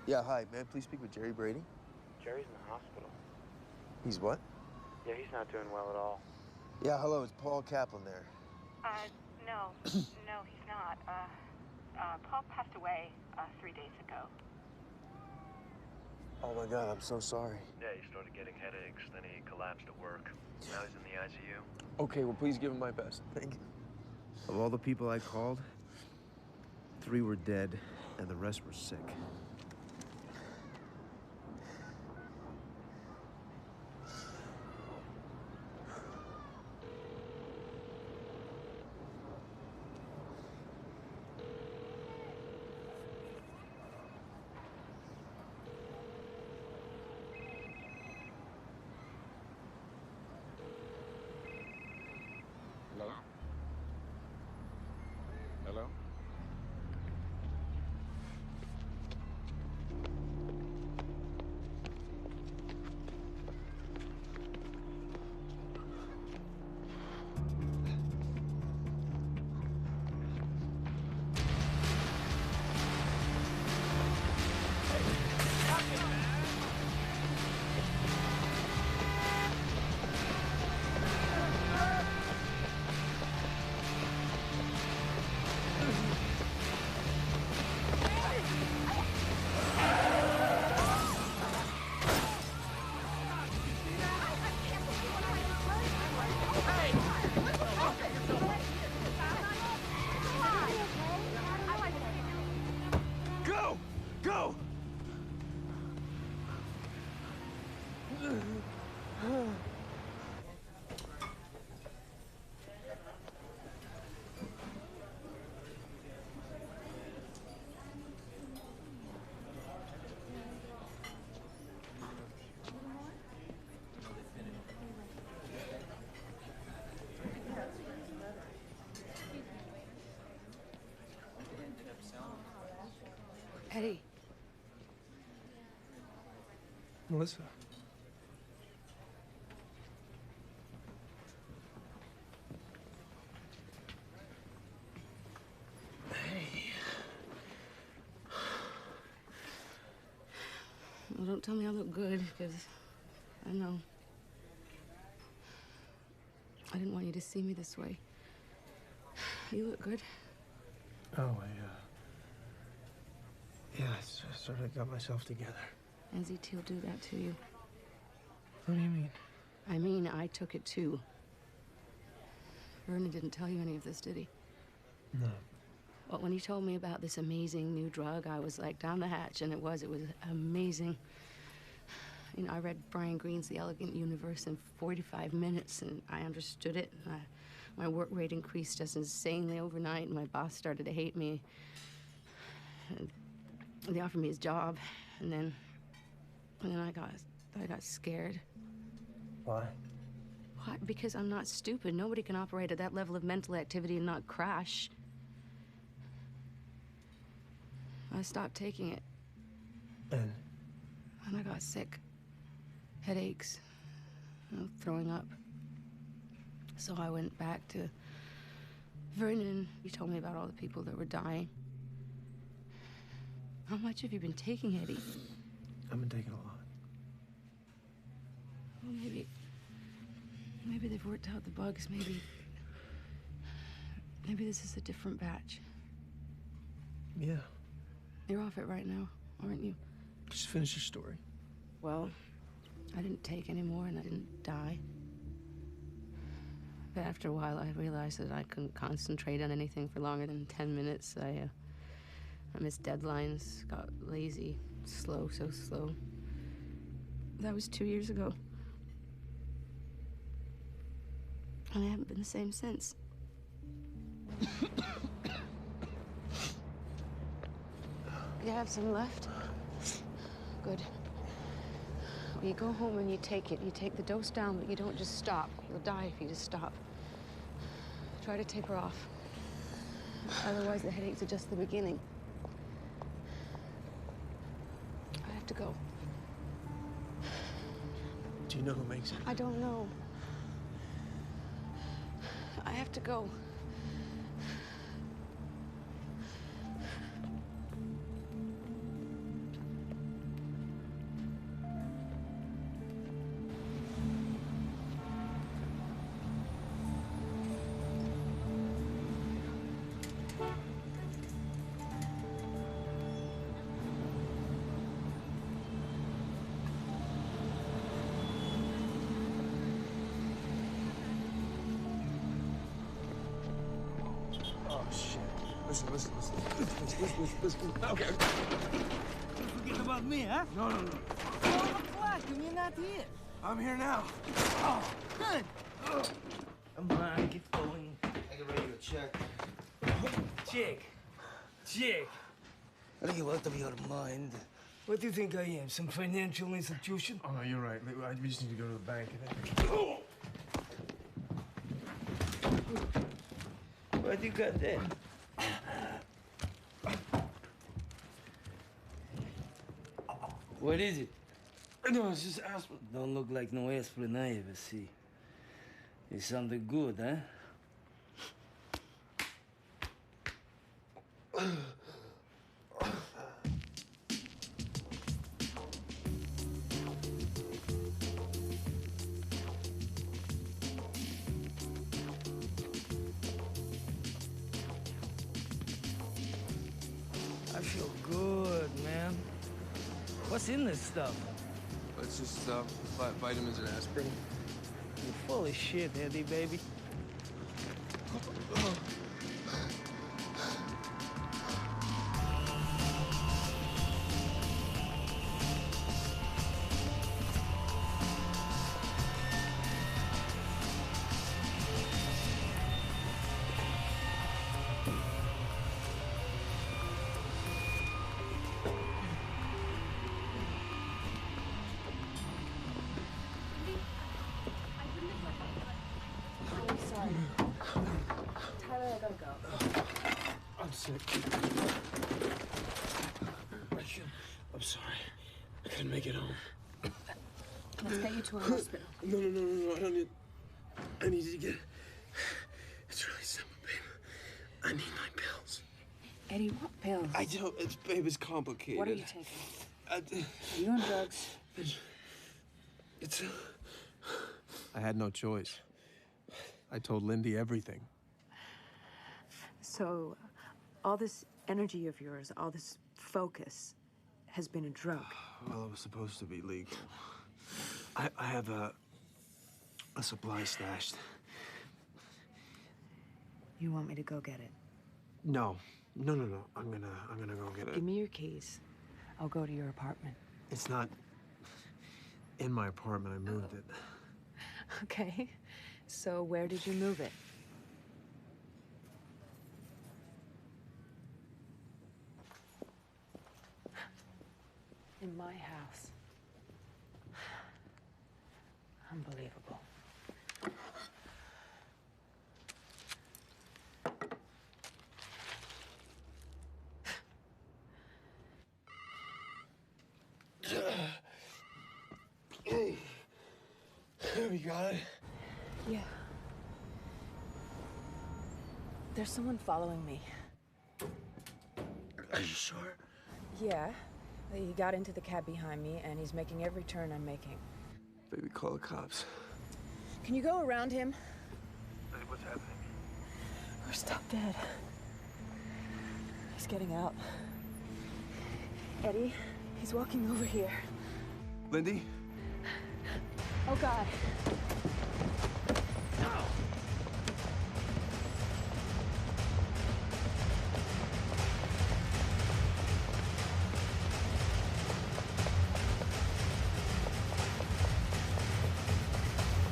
Yeah, hi. May I please speak with Jerry Brady? Jerry's in the hospital. He's what? Yeah, he's not doing well at all. Yeah, hello. It's Paul Kaplan there. No. No, he's not. Paul passed away 3 days ago. Oh, my God. I'm so sorry. Yeah, he started getting headaches, then he collapsed at work. Now he's in the ICU. Okay, well, please give him my best. Thank you. Of all the people I called, 3 were dead, and the rest were sick. Hello? Hello? Go! Go! Eddie. Melissa. Well, don't tell me I look good, because I know. I didn't want you to see me this way. You look good. Oh, yeah, I sort of got myself together. NZT will do that to you. What do you mean? I mean, I took it too. Vernon didn't tell you any of this, did he? No. Well, when he told me about this amazing new drug, I was like down the hatch, and it was amazing. You know, I read Brian Greene's The Elegant Universe in 45 minutes, and I understood it. My work rate increased just insanely overnight, and my boss started to hate me. And they offered me his job, and then I got scared. Why? What? Because I'm not stupid. Nobody can operate at that level of mental activity and not crash. I stopped taking it. And I got sick. Headaches. Throwing up. So I went back to Vernon. He told me about all the people that were dying. How much have you been taking, Eddie? I've been taking a lot. Well, maybe they've worked out the bugs. Maybe this is a different batch. Yeah. You're off it right now, aren't you? Just finish your story. Well, I didn't take any more and I didn't die. But after a while, I realized that I couldn't concentrate on anything for longer than 10 minutes. I missed deadlines, got lazy, so slow. That was 2 years ago. And I haven't been the same since. You have some left? Good. Well, you go home and you take it. You take the dose down, but you don't just stop. You'll die if you just stop. Try to taper off. Otherwise, the headaches are just the beginning. I have to go. Do you know who makes it? I don't know. I have to go. Listen. Okay. Don't forget about me, huh? No. Well, look like him. You're not here. I'm here now. Oh, good. Come on, get going. I get ready to check. Check. Are you out of your mind? What do you think I am? Some financial institution? Oh, no, you're right. We just need to go to the bank. What you got there? What is it? No, it's just aspirin. Don't look like no aspirin I ever see. It's something good, huh? I feel good, man. What's in this stuff? It's just vitamins and aspirin. You're full of shit, Eddie, baby. Tyler, I gotta go. I'm sick. I'm sorry. I couldn't make it home. Let's get you to a hospital. No. I need to get... It's really simple, babe. I need my pills. Eddie, what pills? I don't... Babe, it's complicated. What are you taking? Are you on drugs? It's... I had no choice. I told Lindy everything. So, all this energy of yours, all this focus, has been a drug. Well, it was supposed to be legal. I have a supply stashed. You want me to go get it? No. I'm gonna go get it. Give me your keys. I'll go to your apartment. It's not in my apartment. I moved it. Okay. So where did you move it? In my house. Unbelievable. Hey. We got it? Yeah. There's someone following me. Are you sure? Yeah. He got into the cab behind me, and he's making every turn I'm making. Baby, call the cops. Can you go around him? Hey, what's happening? We're stuck dead. He's getting out. Eddie, he's walking over here. Lindy? Oh, God.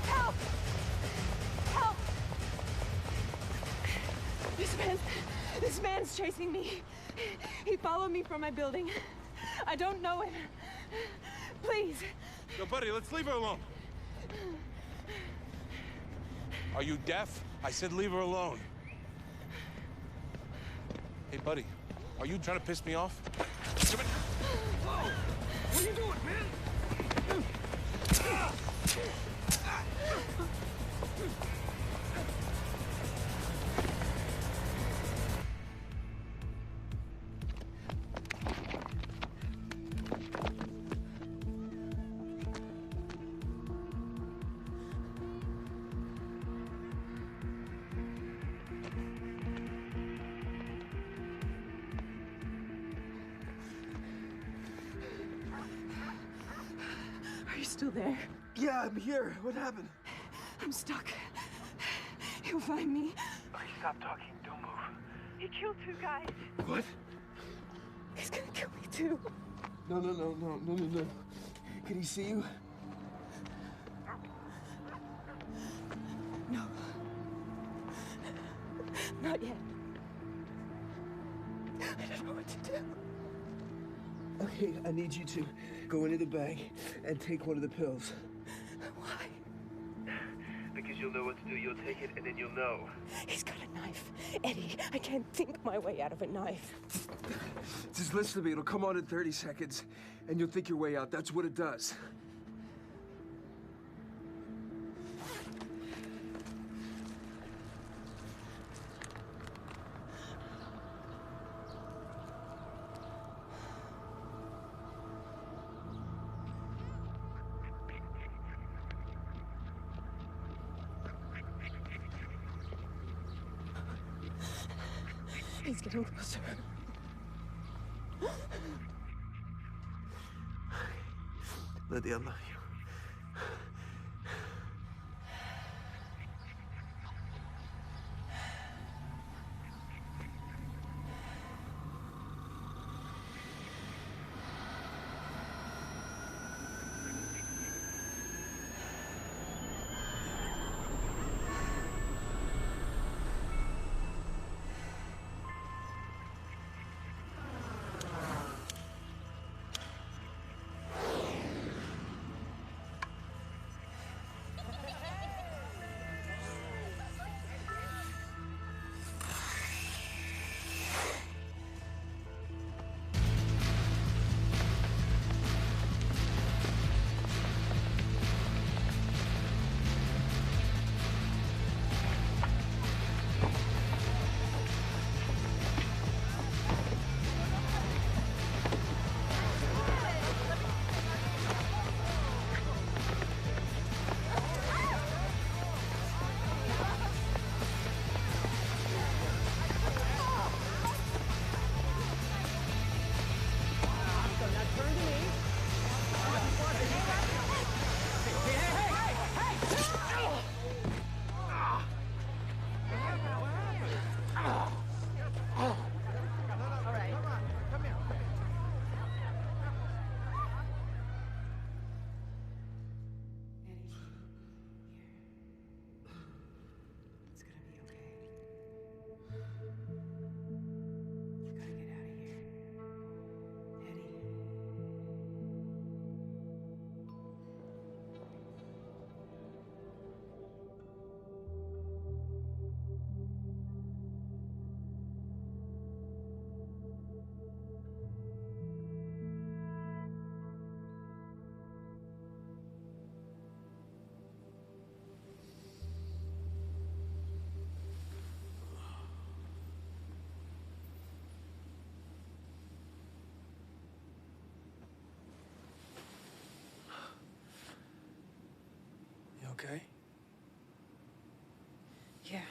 Help! Help! This man's chasing me. He followed me from my building. I don't know him. Please. Yo, buddy, let's leave her alone. Are you deaf? I said leave her alone. Hey, buddy, are you trying to piss me off? Come in. Whoa! What are you doing, man? Are you still there? Yeah, I'm here. What happened? I'm stuck. He'll find me. Okay, stop talking. Don't move. He killed 2 guys. What? He's gonna kill me too. No. Can he see you? No. Not yet. I don't know what to do. Okay, I need you to go into the bag and take one of the pills. Why? Because you'll know what to do. You'll take it and then you'll know. He's got a knife. Eddie, I can't think my way out of a knife. Just listen to me. It'll come on in 30 seconds, and you'll think your way out. That's what it does. He's getting closer. Lydia, I love you. Okay? Yeah.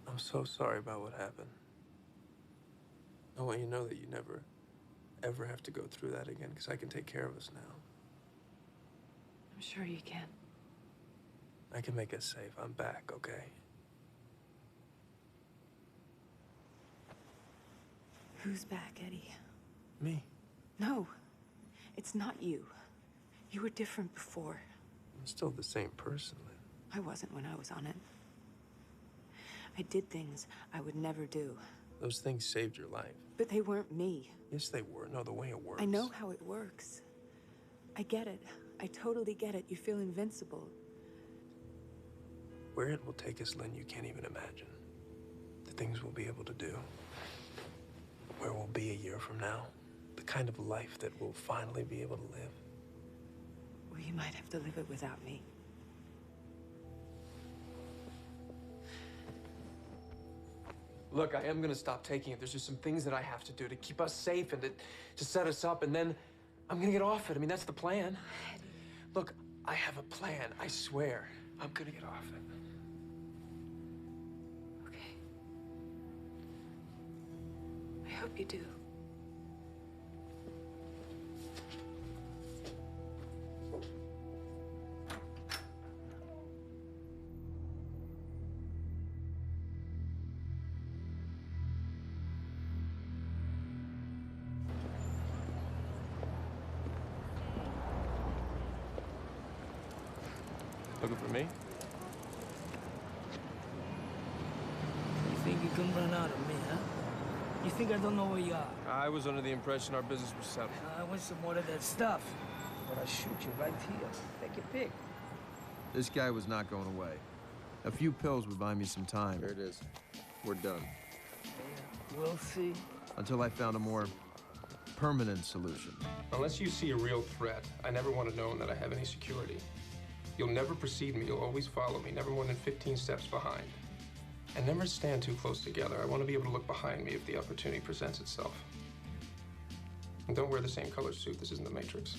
I'm so sorry about what happened. I want you to know that you never, ever have to go through that again, because I can take care of us now. I'm sure you can. I can make us safe. I'm back, okay? Who's back, Eddie? Me. No, it's not you. You were different before. I'm still the same person, Lynn. I wasn't when I was on it. I did things I would never do. Those things saved your life. But they weren't me. Yes, they were. No, the way it works. I know how it works. I get it. I totally get it. You feel invincible. Where it will take us, Lynn, you can't even imagine. The things we'll be able to do. Where we'll be a year from now. The kind of life that we'll finally be able to live. Well, you might have to live it without me. Look, I am gonna stop taking it. There's just some things that I have to do to keep us safe and to set us up, and then I'm gonna get off it. I mean, that's the plan. Look, I have a plan, I swear. I'm gonna get off it. Okay. I hope you do. me? You think you can run out of me, huh? You think I don't know where you are? I was under the impression our business was settled. I want some more of that stuff. But I'll shoot you right here. Take your pick. This guy was not going away. A few pills would buy me some time. Here it is. We're done. We'll see. Until I found a more permanent solution. Unless you see a real threat, I never want to know that I have any security. You'll never precede me. You'll always follow me, never more than 15 steps behind. And never stand too close together. I want to be able to look behind me if the opportunity presents itself. And don't wear the same color suit. This isn't the Matrix.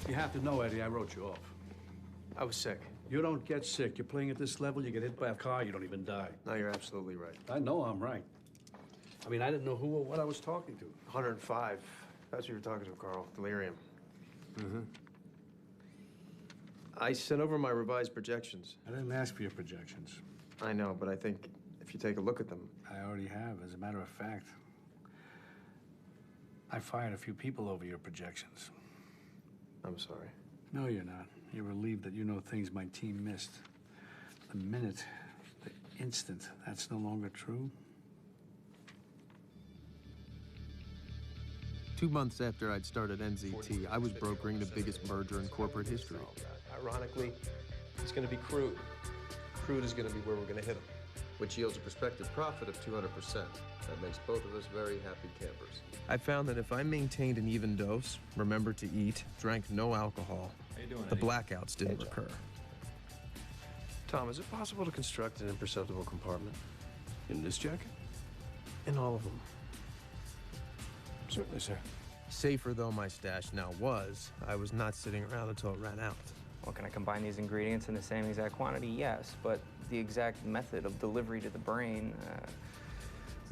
You have to know, Eddie, I wrote you off. I was sick. You don't get sick. You're playing at this level, you get hit by a car, you don't even die. No, you're absolutely right. I know I'm right. I mean, I didn't know who or what I was talking to. 105. That's what you were talking to, Carl. Delirium. Mm-hmm. I sent over my revised projections. I didn't ask for your projections. I know, but I think if you take a look at them... I already have. As a matter of fact, I fired a few people over your projections. I'm sorry. No, you're not. You're relieved that you know things my team missed. The minute, the instant, that's no longer true. 2 months after I'd started NZT, I was brokering the biggest merger in corporate history. Ironically, it's going to be crude. Crude is going to be where we're going to hit them. Which yields a prospective profit of 200%. That makes both of us very happy campers. I found that if I maintained an even dose, remembered to eat, drank no alcohol, How you doing, the Eddie? blackouts didn't recur. Tom, is it possible to construct an imperceptible compartment? In this jacket? In all of them. Certainly, sir. Safer though my stash now was, I was not sitting around until it ran out. Well, can I combine these ingredients in the same exact quantity? Yes, but the exact method of delivery to the brain,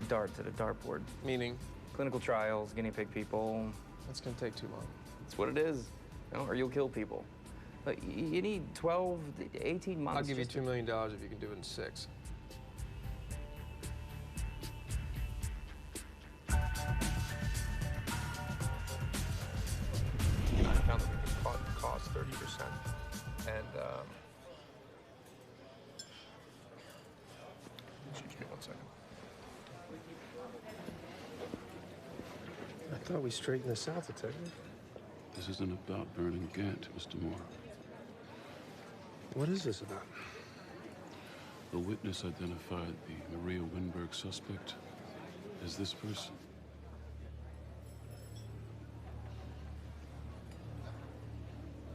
darts at a dartboard. Meaning? Clinical trials, guinea pig people. That's going to take too long. That's what it is, you know, or you'll kill people. But you need 12, 18 months. I'll give you $2 million if you can do it in 6. I found that we can cut cost 30%. And, excuse me 1 second. I thought we straightened this out, Detective. This isn't about burning Gant, Mr. Moore. What is this about? A witness identified the Maria Winberg suspect as this person.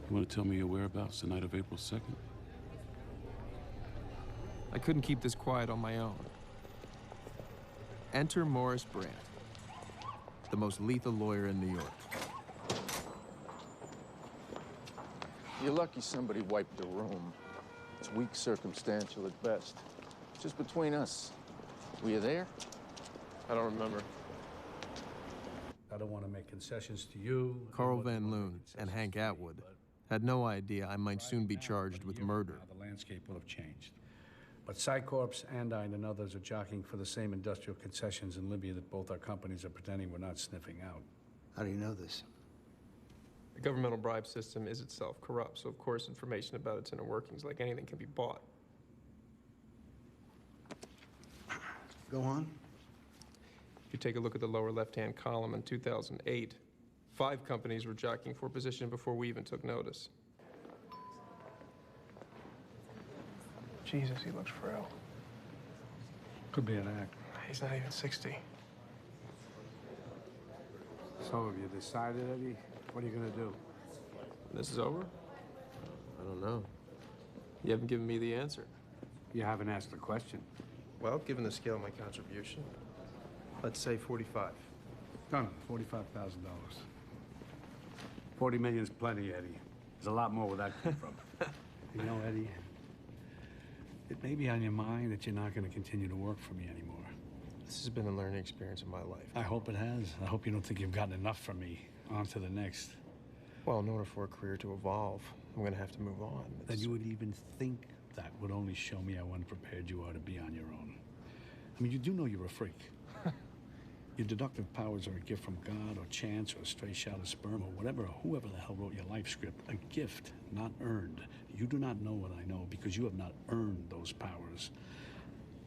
You want to tell me your whereabouts the night of April 2nd? I couldn't keep this quiet on my own. Enter Morris Brandt, the most lethal lawyer in New York. You're lucky somebody wiped the room. It's weak circumstantial at best. Just between us. Were you there? I don't remember. I don't want to make concessions to you. Carl Van Loon and Hank Atwood had no idea I might soon be charged with murder. The landscape will have changed. But Psycorps, Andine, and others are jockeying for the same industrial concessions in Libya that both our companies are pretending we're not sniffing out. How do you know this? The governmental bribe system is itself corrupt, so of course information about its inner workings, like anything, can be bought. Go on. If you take a look at the lower left-hand column in 2008, 5 companies were jockeying for position before we even took notice. Jesus, he looks frail. Could be an act. He's not even 60. So have you decided, Eddie? What are you gonna do? This is over? I don't know. You haven't given me the answer. You haven't asked the question. Well, given the scale of my contribution, let's say 45. Done. $45,000. 40 million's plenty, Eddie. There's a lot more where that came from. You know, Eddie, it may be on your mind that you're not going to continue to work for me anymore. This has been a learning experience of my life. I hope it has. I hope you don't think you've gotten enough from me. On to the next. Well, in order for a career to evolve, I'm going to have to move on. That you would even think that would only show me how unprepared you are to be on your own. I mean, you do know you're a freak. Your deductive powers are a gift from God or chance or a stray shot of sperm or whatever or whoever the hell wrote your life script. A gift, not earned. You do not know what I know because you have not earned those powers.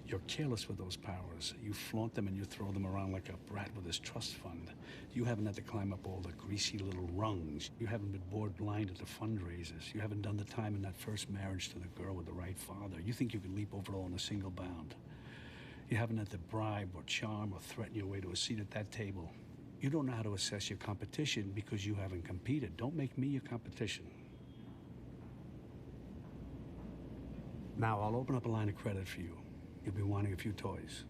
You're careless with those powers. You flaunt them and you throw them around like a brat with his trust fund. You haven't had to climb up all the greasy little rungs. You haven't been bored blind at the fundraisers. You haven't done the time in that first marriage to the girl with the right father. You think you can leap over it all in a single bound. You haven't had to bribe or charm or threaten your way to a seat at that table. You don't know how to assess your competition because you haven't competed. Don't make me your competition. Now, I'll open up a line of credit for you. You'll be wanting a few toys.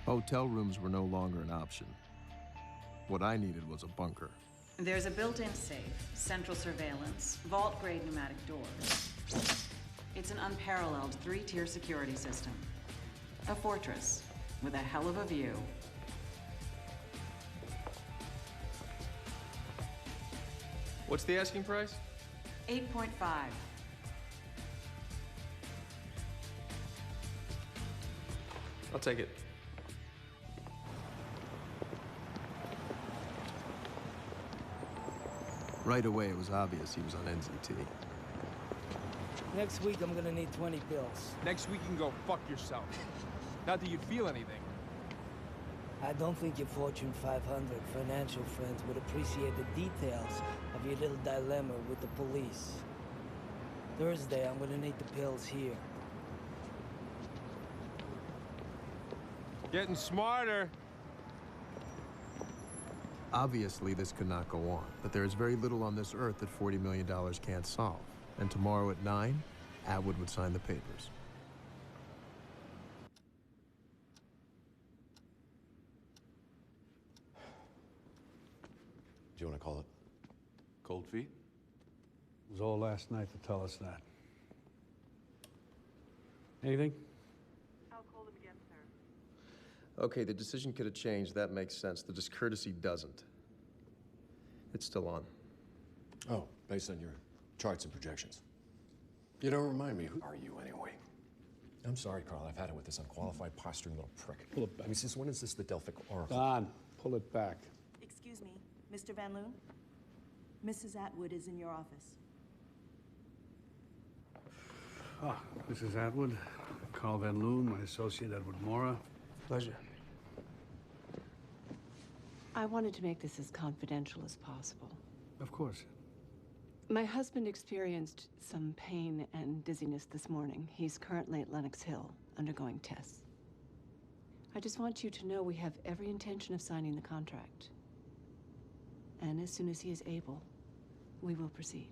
Hotel rooms were no longer an option. What I needed was a bunker. There's a built-in safe, central surveillance, vault-grade pneumatic doors. It's an unparalleled 3-tier security system. A fortress with a hell of a view. What's the asking price? 8.5. I'll take it. Right away, it was obvious he was on NZT. Next week, I'm gonna need 20 bills. Next week you can go fuck yourself. Not that you'd feel anything. I don't think your Fortune 500 financial friends would appreciate the details of your little dilemma with the police. Thursday, I'm gonna need the pills here. Getting smarter. Obviously, this could not go on, but there is very little on this earth that $40 million can't solve. And tomorrow at 9, Atwood would sign the papers. Do you want to call it cold feet? It was all last night to tell us that. Anything? I'll call them again, sir. Okay, the decision could have changed. That makes sense. The discourtesy doesn't. It's still on. Oh, based on your charts and projections. You don't remind me. Who are you, anyway? I'm sorry, Carl. I've had it with this unqualified, posturing little prick. Pull it back. I mean, since when is this the Delphic Oracle? Don, pull it back. Excuse me, Mr. Van Loon? Mrs. Atwood is in your office. Ah, Mrs. Atwood, Carl Van Loon, my associate Edward Mora. Pleasure. I wanted to make this as confidential as possible. Of course. My husband experienced some pain and dizziness this morning. He's currently at Lenox Hill, undergoing tests. I just want you to know we have every intention of signing the contract. And as soon as he is able, we will proceed.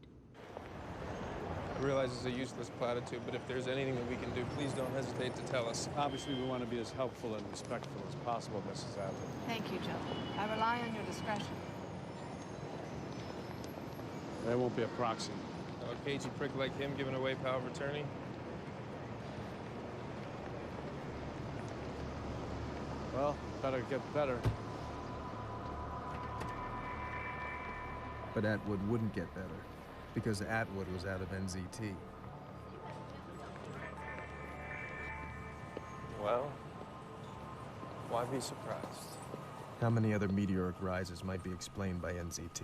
I realize it's a useless platitude, but if there's anything that we can do, please don't hesitate to tell us. Obviously, we want to be as helpful and respectful as possible, Mrs. Atwood. Thank you, Joe. I rely on your discretion. There won't be a proxy. A cagey prick like him giving away power of attorney? Well, better get better. But Atwood wouldn't get better, because Atwood was out of NZT. Well, why be surprised? How many other meteoric rises might be explained by NZT?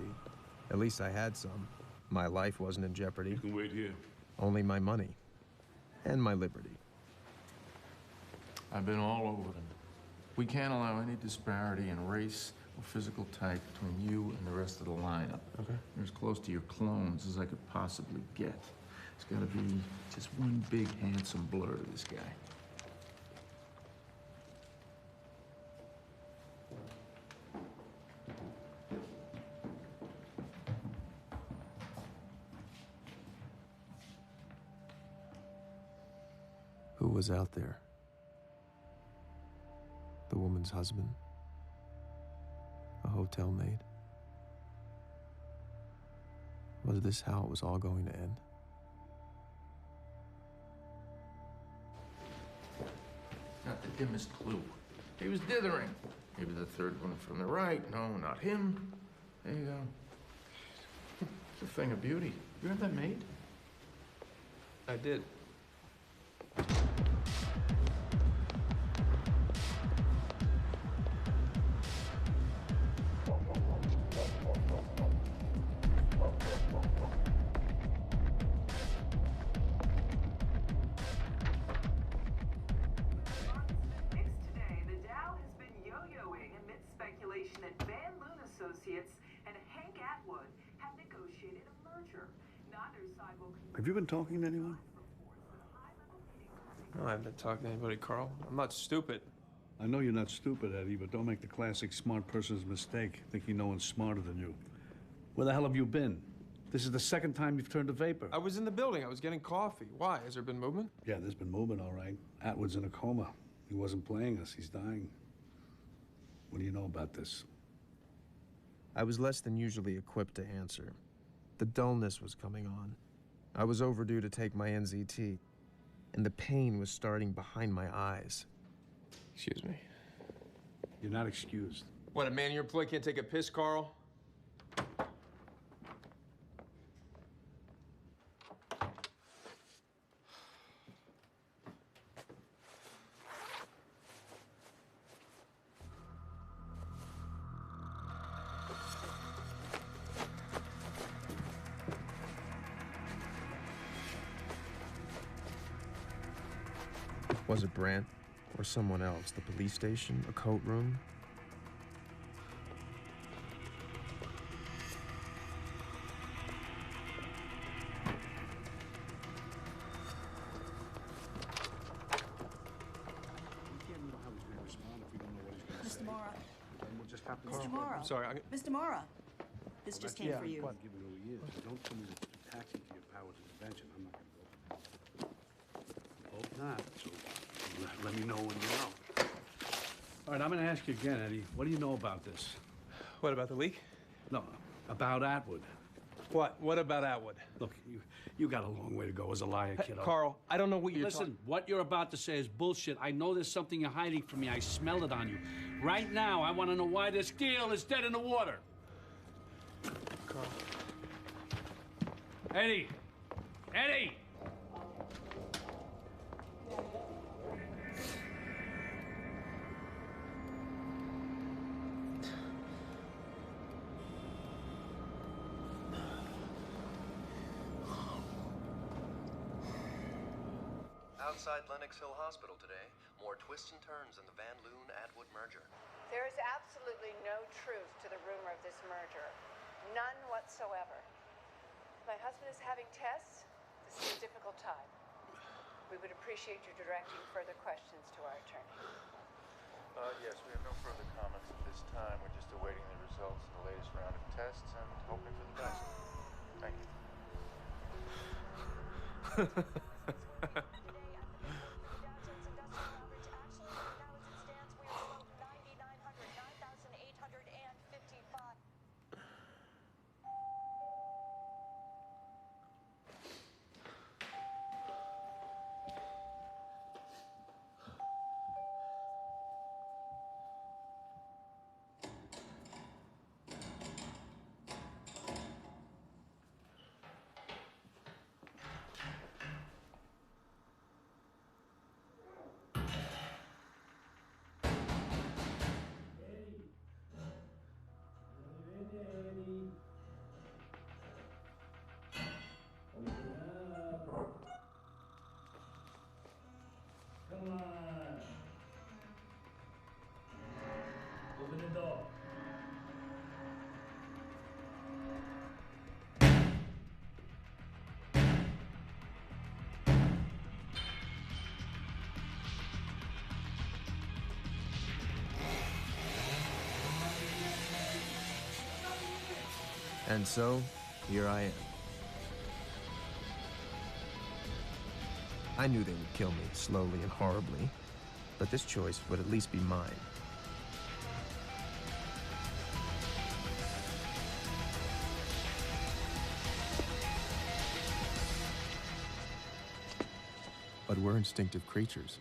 At least I had some. My life wasn't in jeopardy. You can wait here. Only my money. And my liberty. I've been all over them. We can't allow any disparity in race or physical type between you and the rest of the lineup. Okay. You're as close to your clones as I could possibly get. It's gotta be just one big, handsome blur to this guy. Who was out there? The woman's husband? A hotel maid? Was this how it was all going to end? Got Not the dimmest clue. He was dithering. Maybe the third one from the right. No, not him. There you go. It's a thing of beauty. You have that made? I did. Have you been talking to anyone? No, I haven't been talking to anybody, Carl. I'm not stupid. I know you're not stupid, Eddie, but don't make the classic smart person's mistake, thinking no one's smarter than you. Where the hell have you been? This is the second time you've turned to vapor. I was in the building. I was getting coffee. Why? Has there been movement? Yeah, there's been movement, all right. Atwood's in a coma. He wasn't playing us. He's dying. What do you know about this? I was less than usually equipped to answer. The dullness was coming on. I was overdue to take my NZT, and the pain was starting behind my eyes. Excuse me. You're not excused. What, a man in your employ can't take a piss, Carl? Was it Brandt or someone else? The police station? A coat room? Mr. Mora. Carl, Mr. Mora. I'm sorry. Mr. Mora. This just came for you. Given who he is, don't tell me to tax him to your powers of invention. I'm not going to go. Hope not. So let me know when you know. All right, I'm going to ask you again, Eddie. What do you know about this? What, about the leak? No, about Atwood. What? What about Atwood? Look, you got a long way to go as a liar, kiddo. Carl, I don't know what you're Listen, what you're about to say is bullshit. I know there's something you're hiding from me. I smell it on you. Right now, I want to know why this Gale is dead in the water. Carl. Eddie! Eddie! Outside Lenox Hill Hospital today, more twists and turns in the Van Loon-Atwood merger. There is absolutely no truth to the rumor of this merger. None whatsoever. My husband is having tests. This is a difficult time. We would appreciate you directing further questions to our attorney. Yes, we have no further comments at this time. We're just awaiting the results of the latest round of tests and hoping for the best. Thank you. Come on. Open the door. And so, here I am. I knew they would kill me, slowly and horribly, but this choice would at least be mine. But we're instinctive creatures.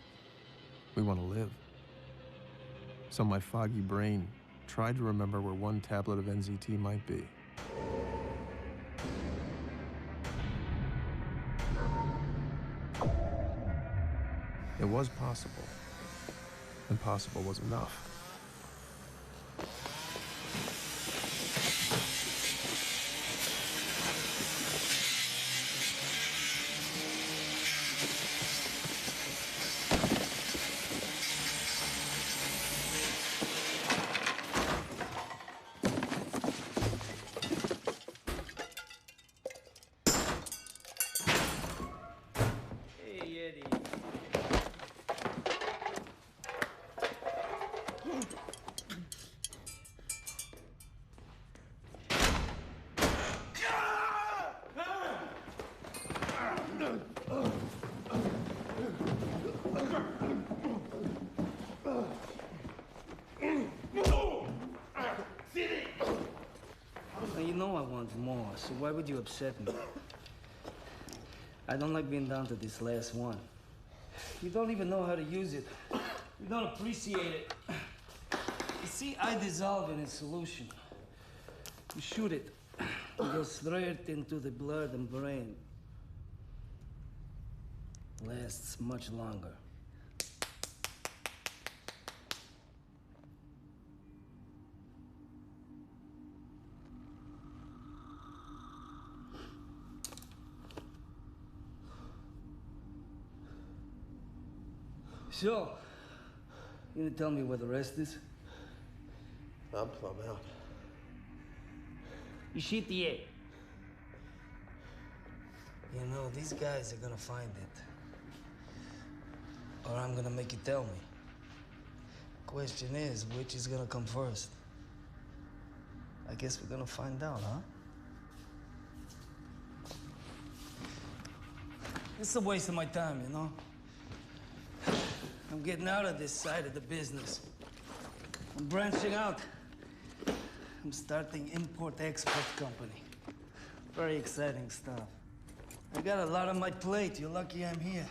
We want to live. So my foggy brain tried to remember where one tablet of NZT might be. It was possible. Impossible was enough. Now, you know I want more, so why would you upset me? I don't like being down to this last one. You don't even know how to use it. You don't appreciate it. You see, I dissolve in a solution. You shoot it. It goes straight into the blood and brain. Lasts much longer. So, you gonna tell me where the rest is? I'm plumb out. You shit the egg. You know, these guys are gonna find it. Or I'm gonna make you tell me. Question is, which is gonna come first? I guess we're gonna find out, huh? It's a waste of my time, you know? I'm getting out of this side of the business. I'm branching out. I'm starting import-export company. Very exciting stuff. I got a lot on my plate. You're lucky I'm here.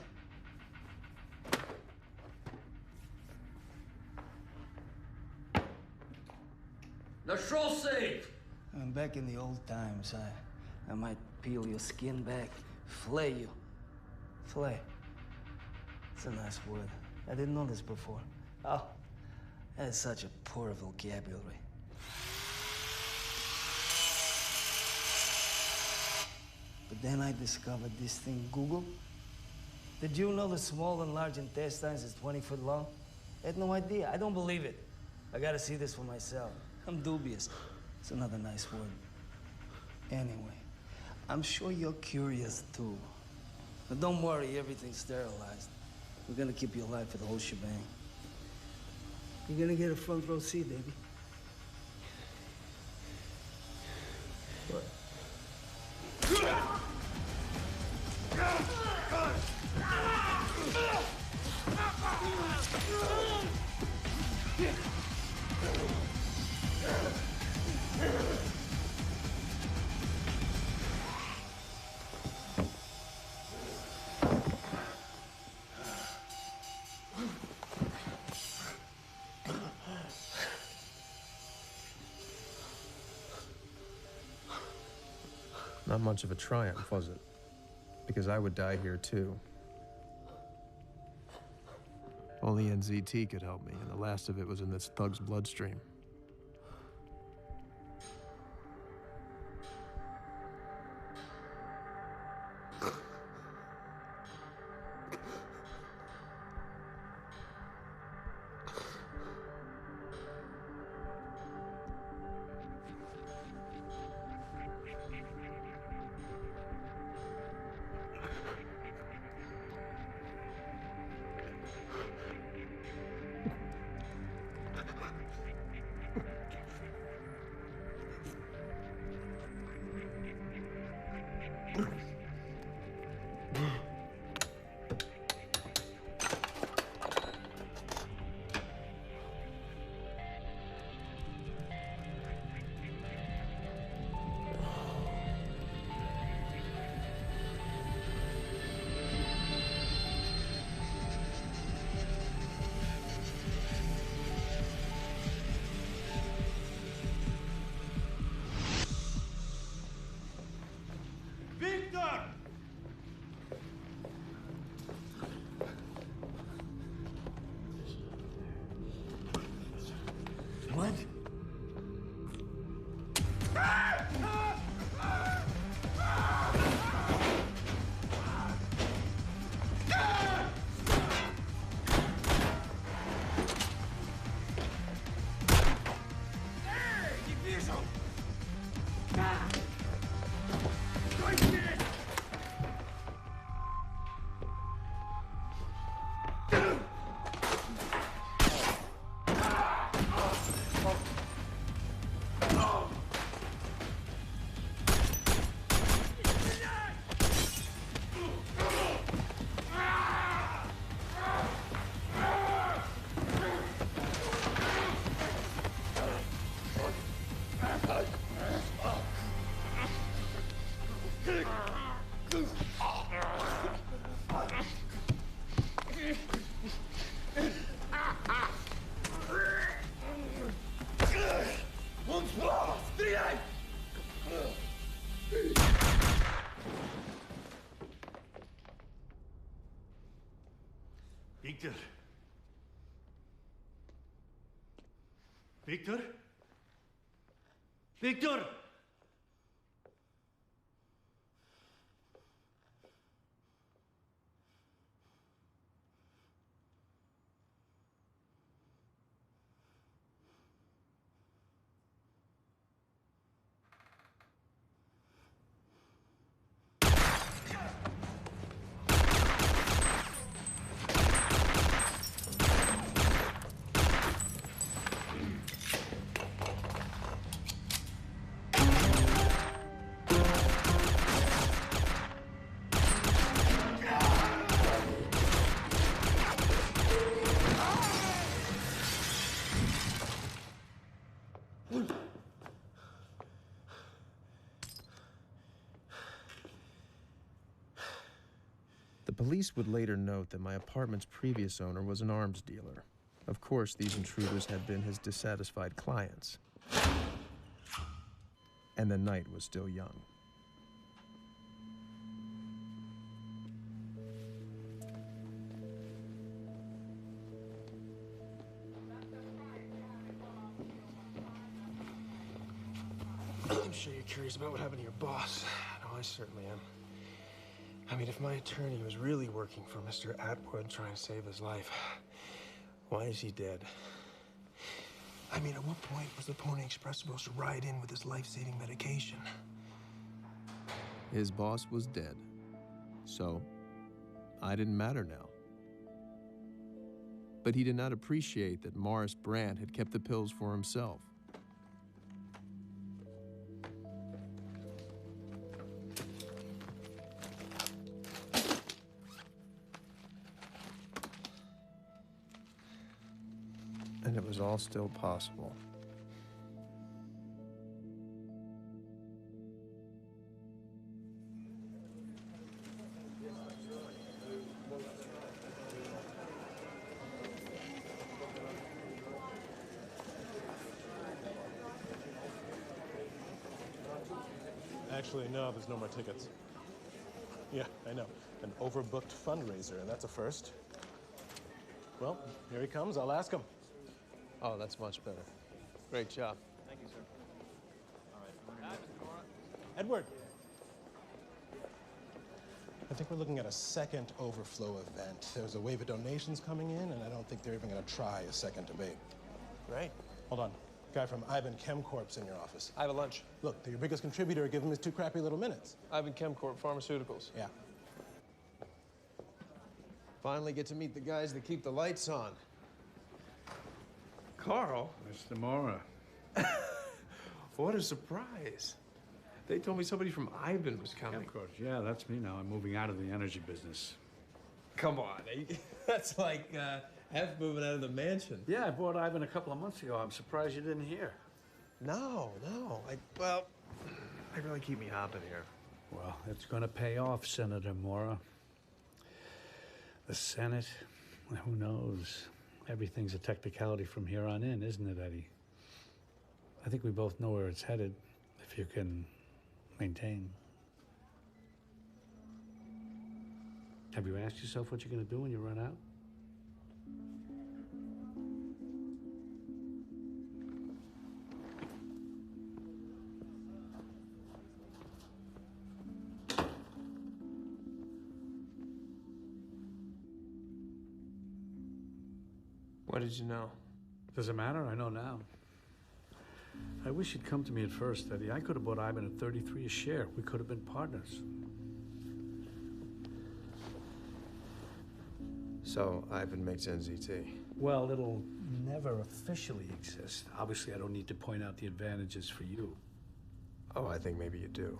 The show safe! I'm back in the old times. I might peel your skin back, flay you. Flay. It's a nice word. I didn't know this before. Oh, that's such a poor vocabulary. But then I discovered this thing, Google. Did you know the small and large intestines is 20 foot long? I had no idea. I don't believe it. I gotta see this for myself. I'm dubious. It's another nice word. Anyway, I'm sure you're curious too. But don't worry, everything's sterilized. We're gonna keep you alive for the whole shebang. You're gonna get a front row seat, baby. What? Not much of a triumph, was it? Because I would die here too. Only NZT could help me, and the last of it was in this thug's bloodstream. Victor. Victor? Victor! The police would later note that my apartment's previous owner was an arms dealer. Of course, these intruders had been his dissatisfied clients. And the night was still young. I'm sure you're curious about what happened to your boss. No, I certainly am. I mean, if my attorney was really working for Mr. Atwood trying to save his life, why is he dead? I mean, at what point was the Pony Express supposed to ride in with his life-saving medication? His boss was dead. So, I didn't matter now. But he did not appreciate that Morris Brandt had kept the pills for himself. And it was all still possible. Actually, no, there's no more tickets. Yeah, I know. An overbooked fundraiser, and that's a first. Well, here he comes. I'll ask him. Oh, that's much better. Great job. Thank you, sir. All right. Edward. I think we're looking at a second overflow event. There's a wave of donations coming in, and I don't think they're even going to try a second debate. Right. Hold on. Guy from Ivan Chemcorp's in your office. I have a lunch. Look, they're your biggest contributor. Give him his 2 crappy little minutes. Ivan Chemcorp Pharmaceuticals. Yeah. Finally get to meet the guys that keep the lights on. Carl? Mr. Mora. What a surprise. They told me somebody from Ivan was coming. Of course, yeah, that's me now. I'm moving out of the energy business. Come on. That's like F moving out of the mansion. Yeah, I bought Ivan a couple of months ago. I'm surprised you didn't hear. No. They really keep me hopping here. Well, it's going to pay off, Senator Mora. The Senate, who knows? Everything's a technicality from here on in, isn't it, Eddie? I think we both know where it's headed, if you can maintain. Have you asked yourself what you're going to do when you run out? What did you know? Does it matter? I know now. I wish you'd come to me at first, Eddie. I could have bought Ivan at 33 a share. We could have been partners. So, Ivan makes NZT. Well, it'll never officially exist. Obviously, I don't need to point out the advantages for you. Oh, I think maybe you do.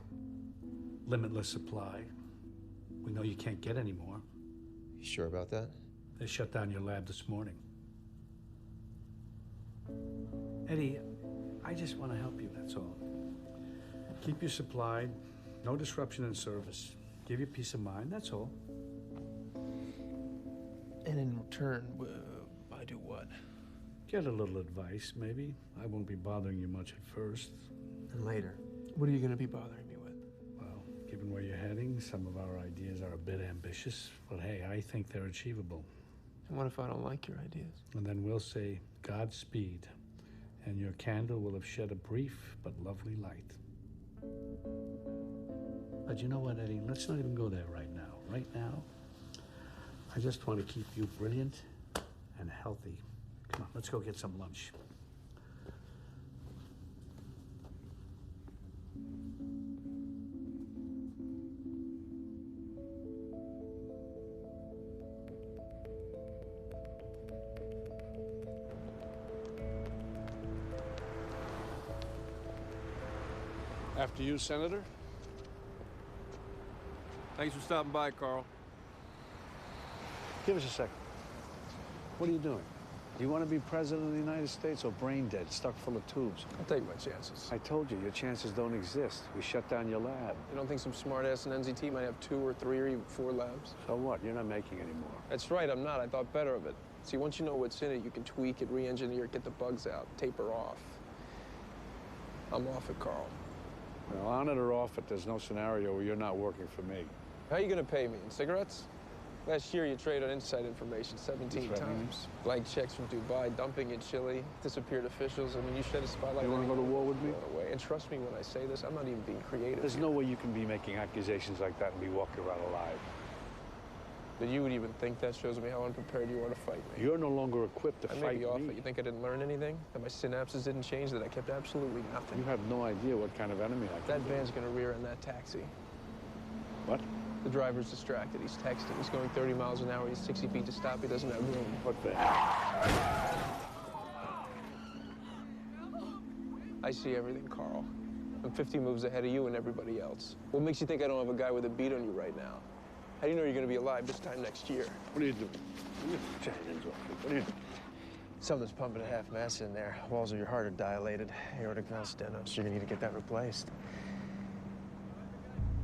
Limitless supply. We know you can't get any more. You sure about that? They shut down your lab this morning. Eddie, I just want to help you, that's all. Keep you supplied, no disruption in service. Give you peace of mind, that's all. And in return, I do what? Get a little advice, maybe. I won't be bothering you much at first. And later. What are you going to be bothering me with? Well, given where you're heading, some of our ideas are a bit ambitious, but hey, I think they're achievable. And what if I don't like your ideas? And then we'll say, Godspeed, and your candle will have shed a brief but lovely light. But you know what, Eddie? Let's not even go there right now. Right now, I just want to keep you brilliant and healthy. Come on, let's go get some lunch. After you, Senator. Thanks for stopping by, Carl. Give us a second. What are you doing? Do you want to be president of the United States or brain dead, stuck full of tubes? I'll take my chances. I told you, your chances don't exist. We shut down your lab. You don't think some smart-ass in NZT might have 2 or 3 or even 4 labs? So what? You're not making any more. That's right, I'm not. I thought better of it. See, once you know what's in it, you can tweak it, re-engineer it, get the bugs out, taper off. I'm off it, Carl. Well, on it or off it, there's no scenario where you're not working for me. How are you gonna pay me? In cigarettes? Last year, you traded inside information 17 times. Blank checks from Dubai, dumping in Chile, disappeared officials. I mean, you shed a spotlight. You want to go to war with me? Away. And trust me when I say this, I'm not even being creative. There's no way you can be making accusations like that and be walking around alive. But you would even think that shows me how unprepared you are to fight me. You're no longer equipped to I fight may be off me. it. You think I didn't learn anything? That my synapses didn't change? That I kept absolutely nothing? You have no idea what kind of enemy I That can be. van's gonna rear in that taxi. What? The driver's distracted. He's texting. He's going 30 miles an hour. He's 60 feet to stop. He doesn't have room. What van? I see everything, Carl. I'm 50 moves ahead of you and everybody else. What makes you think I don't have a guy with a beat on you right now? How do you know you're gonna be alive this time next year? What are you doing? What are you doing? Something's pumping at half mass in there. Walls of your heart are dilated. Aortic valve stenosis. You're gonna need to get that replaced.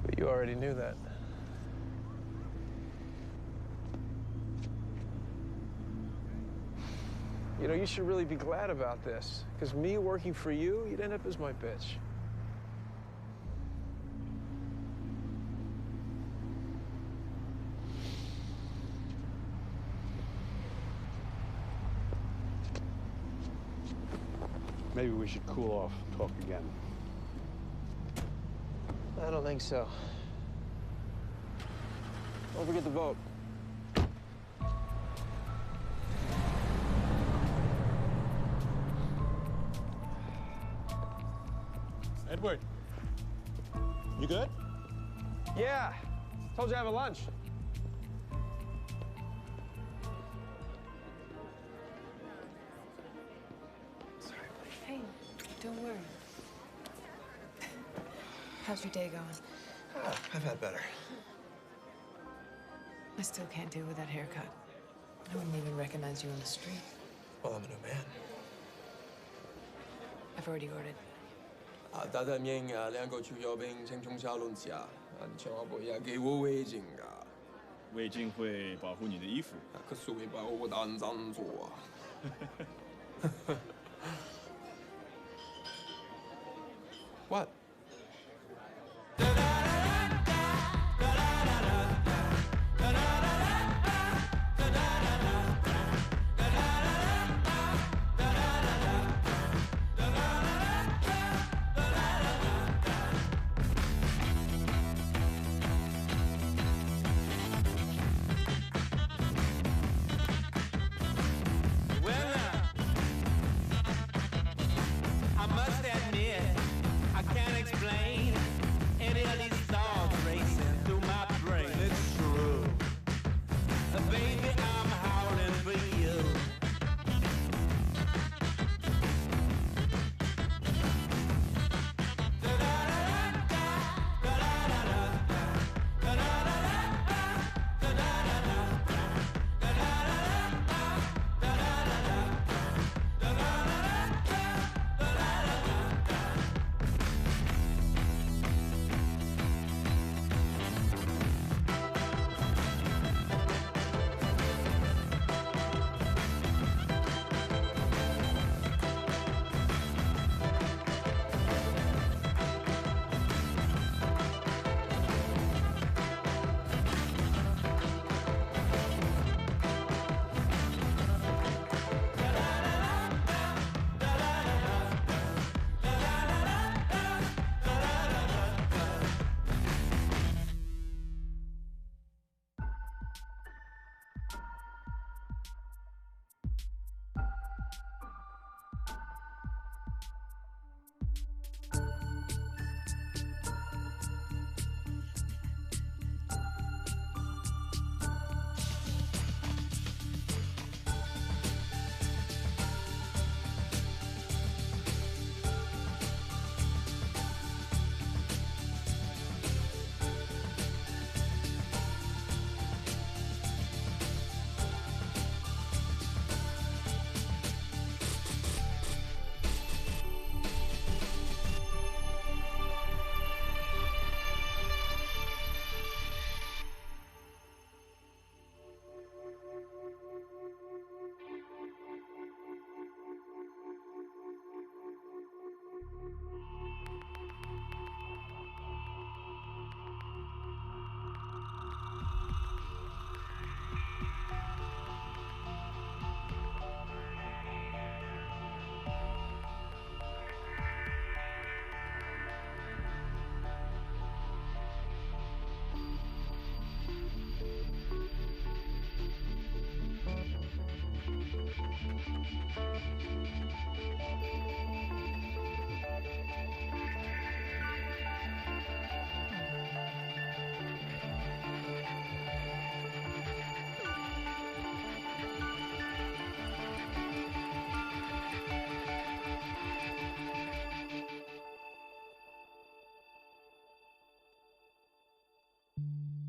But you already knew that. You know, you should really be glad about this. Because me working for you, you'd end up as my bitch. Maybe we should cool off, talk again. I don't think so. Don't forget the vote. Edward, you good? Yeah. Told you I have a lunch. Hey, don't worry. How's your day going? I've had better. I still can't deal with that haircut. I wouldn't even recognize you on the street. Well, I'm a new man. I've already ordered. 大单面2个猪油饼，请中下轮下，你千万不要给我违禁啊！围巾会保护你的衣服。可是会把我当脏做啊！What? I must admit, I can't you.